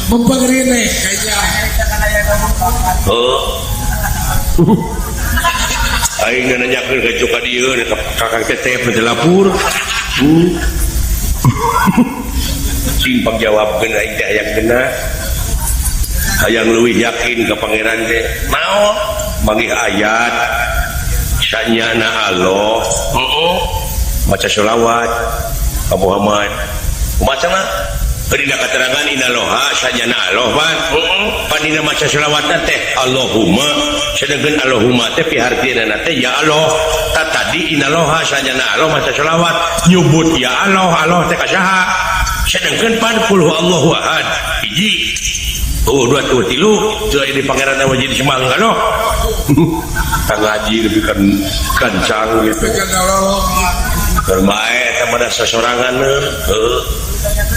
Mempengrine kayaknya. Oh. Aing nanyakeun ka joka dieu ka Kang Tetep teh lapur. Simpang jawabkeun aing teh hayang geuna. Hayang leuwih yakin ka pangeran teh. Naon? Manggih ayat sanyana Allah. Maca sholawat ka Muhammad. Kumacana? Dina keterangan inaloha sanyana Allah pan. Pan dina maca sholawatna teh Allahumma sedengkeun Allahumma teh pihartieuna teh ya Allah. Tadi inaloha sanyana Allah maca sholawat nyebut ya Allah Allah teh kasaha? Sedengkeun pan qul huwallahu ahad hiji. Oh, 2 3 jadi di pangeran nama jadi semangga no. Kang ngaji lebih kancang gitu. Terbaik kepada seseorangan.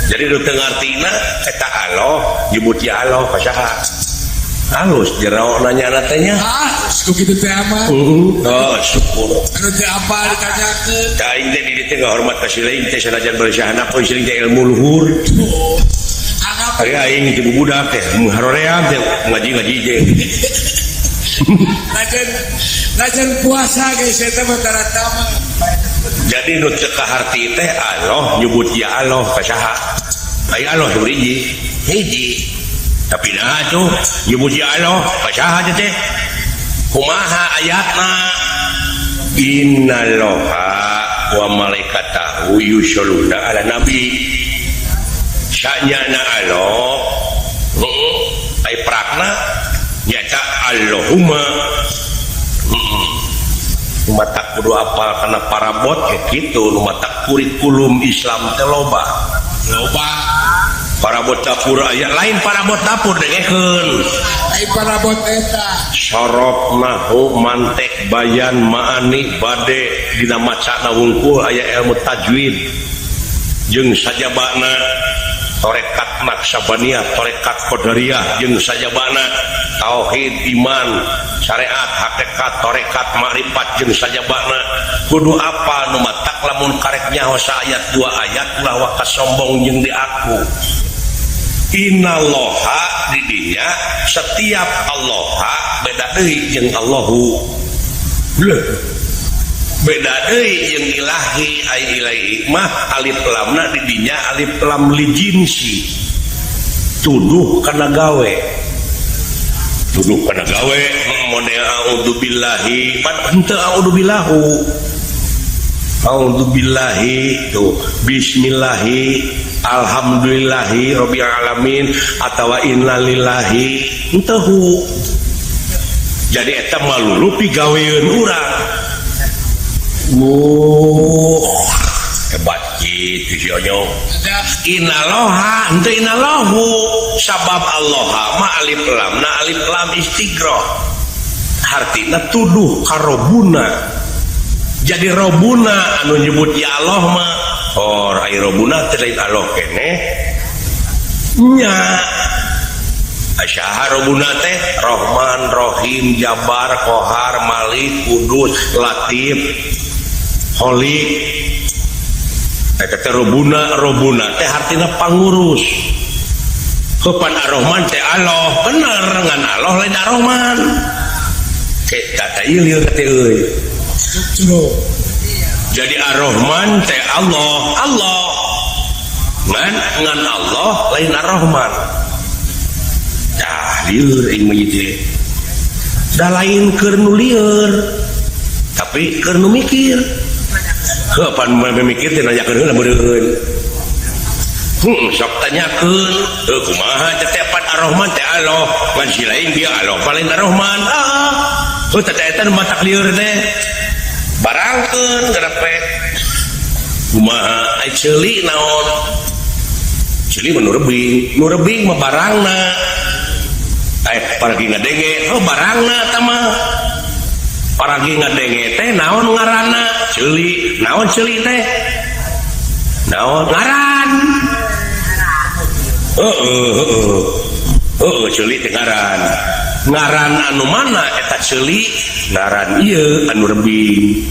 Jadi nu teu ngartina eta Allah nyebut ya Allah kasaha? Halus jero nanya teh nya. Suku kitu teh mah. Oh, syukur. Anu teh apa ditanyakeun? Da aing teh di dieu teh ngahormat ka sileing teh sanajan bersahana poe sileing teh ilmu luhur. Ari aing teh budak teh haroreang teh ngaji-ngaji je. Lajen puasa guys eta mah tarata mah. Jadi nu teu kaharti teh Allah nyebut ya Allah kasaha? Ai Allah hiji. Tapi nah tuh nyebut ya Allah kasaha teh? Kumaha ayatna? Innallaha wa malaikatahu yusholluna ala nabi. Sanyana Allah ai prakna nyata Allahumma matak kudu apal kana parabot kayak gitu nu matak kurikulum Islam teh loba parabot dapur aya lain parabot dapur dengekeun Ai parabot eta sorok nahu mantek bayan maani bade dina macana wungkul aya ilmu tajwid jeung sajabana torekat naksabaniyah, torekat qadariyah jeung sajabana tauhid iman syariat hakikat torekat makrifat jeung sajabana kudu apa nu matak lamun karek nyaho ayat 2 ayat ulah waka sombong jeung di aku. Innallaha di dinya setiap Allaha beda deui jeung Allahu. Beda deui jeung ilahi ai ilahi mah alif lamna di dinya alif lam li jinsi tuduh kana gawe model a'udzubillahi pan henteu a'udzubillahi tuh bismillahi alhamdulillahi rabbil alamin atawa innalillahi henteu jadi eta malulu pigaweun urang. Hebat gitu si Onyong. Inaloha ente inalahu sabab Allah ma alif lam na alif lam istighroh artina tuduh karobuna jadi robuna anu nyebut ya Allah mah or ai robuna teh lain Allah kene nya Asyaha robuna teh Rahman, Rohim, Jabar, Kohar, Malik, Kudus, Latif, Holik. Kata robuna teh artinya pangurus. Kepan Ar-Rahman teh Allah, bener ngan Allah lain Ar-Rahman. Kata ieu kata euy. Jadi Ar-Rahman teh Allah. Ngan Allah lain Ar-Rahman. Lieur aing mah ieu da lain keur nu lieur tapi keur nu mikir heuh pan mikir teh nanyakeun heula beureun sok tanyakeun kumaha teh pan Ar-Rahman teh Allah ngan si lain dia Allah lain Ar-Rahman heuh teh eta nu matak lieur teh barangkeun garepek kumaha ai ceuli naon ceuli mah nu rebing mah barangna paragi ngadenge barangna tama paragi ngadenge teh naon ngaranna ceuli naon ceuli teh naon ngaran ceuli teh ngaran anu mana eta ceuli ngaran ieu anu rebing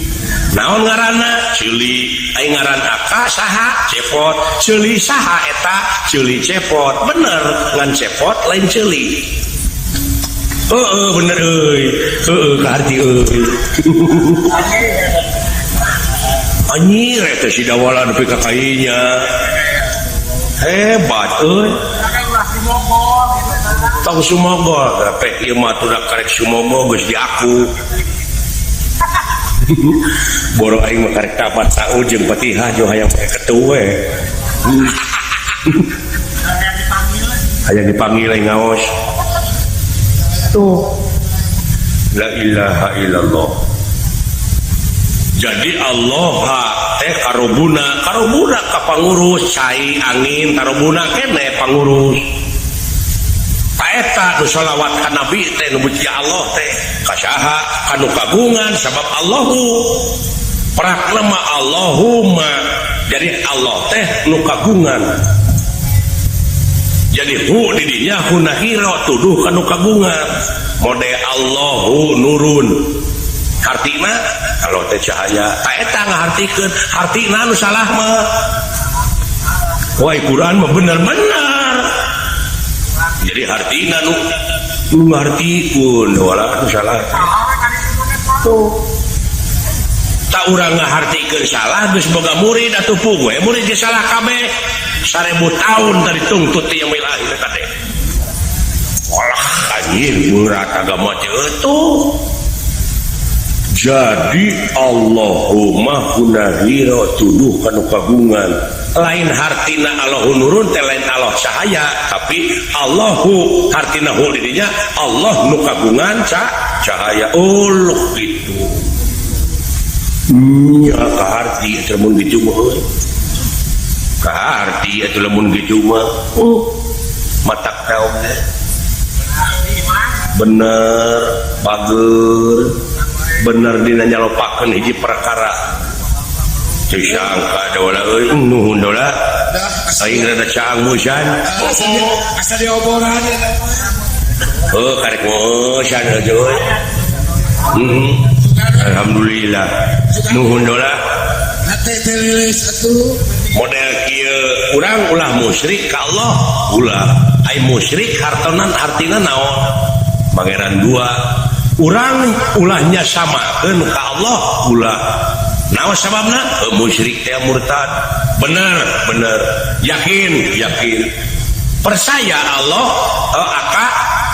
naon ngaranna ceuli ai ngaran aka saha cepot ceuli saha eta ceuli cepot bener ngan cepot lain ceuli. Bener euy. Kaharti euy. Anjir eta si dawala nepi ka kainya. Hebat euy. Tong Sumogol, tapi ieu mah tudak karek Sumogol geus di aku. Boro aing mah karek tapat saud jeung Fatihah jo hayang pake ketu we. Hayang dipanggil aing ngaos. Tuh la ilaha illallah. Jadi Allah teh karobuna ka pangurus cai angin karobuna kene pangurus taeta nu shalawat ka nabi teh nu muji Allah teh kasaha kanu kagungan sabab Allahu prakna mah Allahumma jadi Allah teh nu kagungan. Jadi hu didinya hunahiro tuduh kanu kagungan mode Allahu nurun artina kalau teh cahaya tak eta ngahartikeun artina nu salah mah wai Quran mah bener-bener jadi artina nu ngartikeun wala nu salah tuh tak urang ngahartikeun salah geus boga murid atuh puguh murid ge salah kabeh 1000 tahun dari tungtut yang milahi tadi. Walah anjir berat agama itu. Jadi Allahumma hunahira tuduh kanu kagungan. Lain hartina Allahu nurun teh lain Allah cahaya, tapi Allahu hartina hu didinya Allah nu kagungan cahaya. Gitu. Nya kaharti termun gitu mah. Kaharti atuh lamun gitu mah matak taong bener bager bener dina nyalopakeun hiji perkara teu sangka da wala euy nuhun dola aing rada caang musan asa dioboran karek musan euy alhamdulillah nuhun dola hate telilis atuh model kieu urang ulah musyrik ka Allah ulah ai musyrik hartonan artina naon pangeran dua urang ulahnya samakeun ka Allah ulah naon sababna musyrik teh murtad bener yakin percaya Allah aka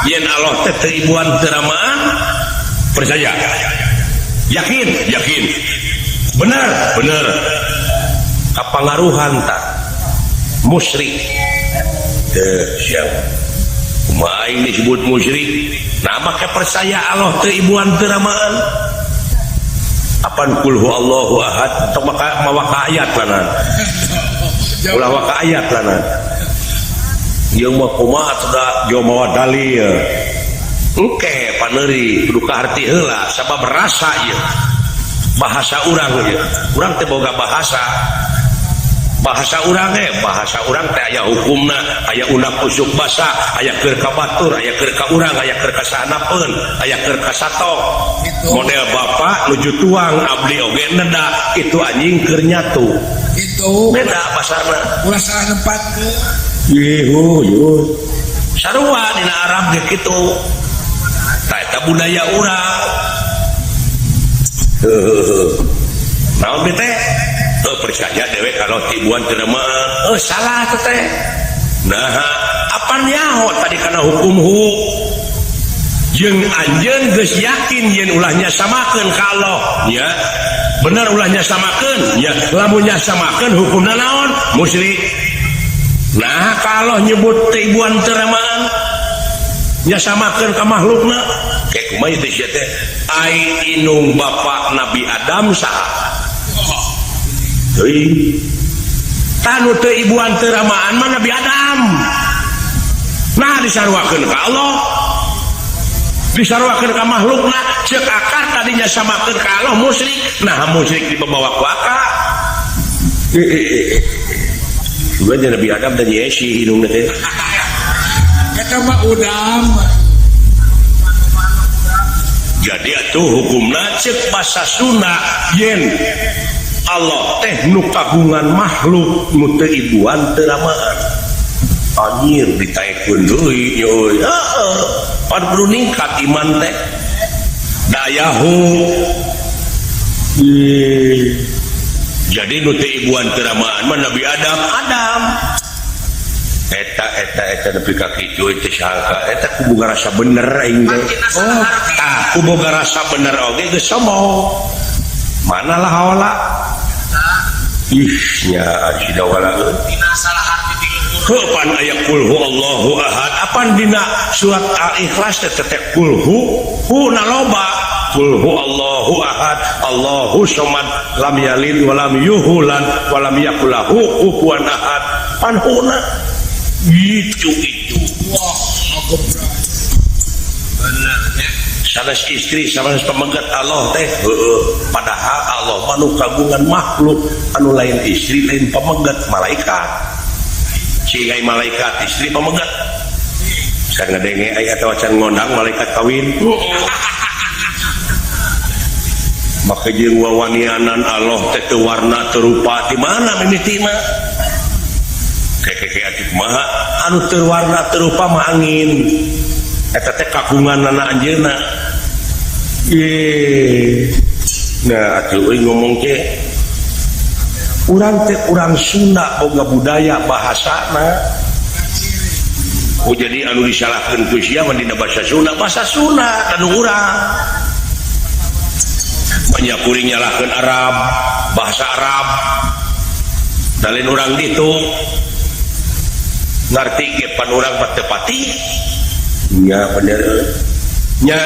yen Allah teh teribuan teramaan percaya yakin bener kapangaruhan tak musyrik siapa main disebut musyrik nama percaya Allah teu ibuan teu ramaan apan kul huwallahu ahad atau mawaka ayat lana ulah waka ayat lana jeung mah kumaha teh jauh mawa dalil engke paneuri kudu kaharti heula sabab rasa ieu bahasa urang ieu urang teh boga bahasa bahasa urang teh aya hukumna, aya undang usuk basa, aya keur ka batur, aya keur ka urang, aya keur ka sanapeun, aya keur ka satok. Gitu. Model bapak nuju tuang abdi oge neda itu anjing keur nyatu. Itu Beda basarna. ulah salah tempat ke Yuh. Sarua dina Arab ge kitu. Tah eta budaya urang. Naon bete? Percaya dewe kalau tibuan teuremaan. Salah tuh teh. Nah, apa nyaho tadi kana hukum hu? Jeung anjeun geus yakin yen ulahnya samakeun ka Allah, nya. Bener ulahnya samakeun, nya. Lamun nya samakeun hukumna naon? Musyrik. Nah, kalau nyebut tibuan teuremaan nya samakeun ka makhlukna, kayak kumaha teh sia teh? Ai inung bapak Nabi Adam saha? Tanu teu ibuan teu ramaan mah Nabi Adam. Nah disarwakeun ka Allah, disarwakeun ka makhlukna, ceuk akar tadinya samakeun ka Allah musyrik. Nah musyrik dibawa ku akar. Sebenarnya Nabi Adam dan Yesi hidungna teh. eta mah udam Jadi atuh hukumna ceuk basa Sunda yen Allah teh nu kagungan makhluk nu teu ibuan teu ramaan. Anjir ditaekeun deui nya euy. Heeh. Pan kudu ningkat iman teh. Dayahu. Jadi nu teu ibuan teu ramaan mah Nabi Adam. Eta nepi ka kitu teh sangka. Eta kuboga rasa bener aing teh. Oh, tah kuboga rasa bener oge geus sombong. Manalah haula. Nya ajida wala kapan ayat kulhu Allahu ahad apan dina surat al-ikhlas teh kulhu na loba kulhu Allahu ahad Allahu samad lam yalid wa lam yuhlan wa lam yakul lahu kufuwan ahad panhuna itu wah aku benar ya sanes istri sanes pemegat Allah teh padahal Allah manu kagungan makhluk anu lain istri lain pemegat malaikat cigai malaikat istri pemegat saya ngadenge aya eta wacan ngondang malaikat kawin maka jeung wawanianan Allah teh teu warna teu rupa di mana mimitina keke atuh mah anu teu warna teu rupa mah angin eta teh kagunganna anjeunna. Nah atuh euy ngomong teh urang teh urang Sunda boga budaya bahasana. Oh jadi anu disalahkeun ku sia mah dina bahasa Sunda anu urang. Banyak kuring nyalahkeun Arab, bahasa Arab. Dalin urang ditu ngarti ge pan urang mah teu pati. Nya bener. Nya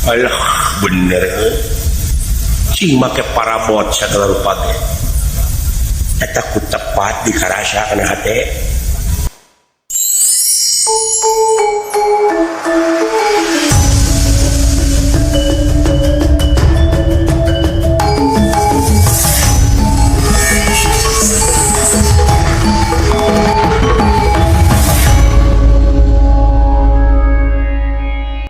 Allah bener. Cing make parabot sagala rupa ge. Eta ku tepat dikarasa kana hate.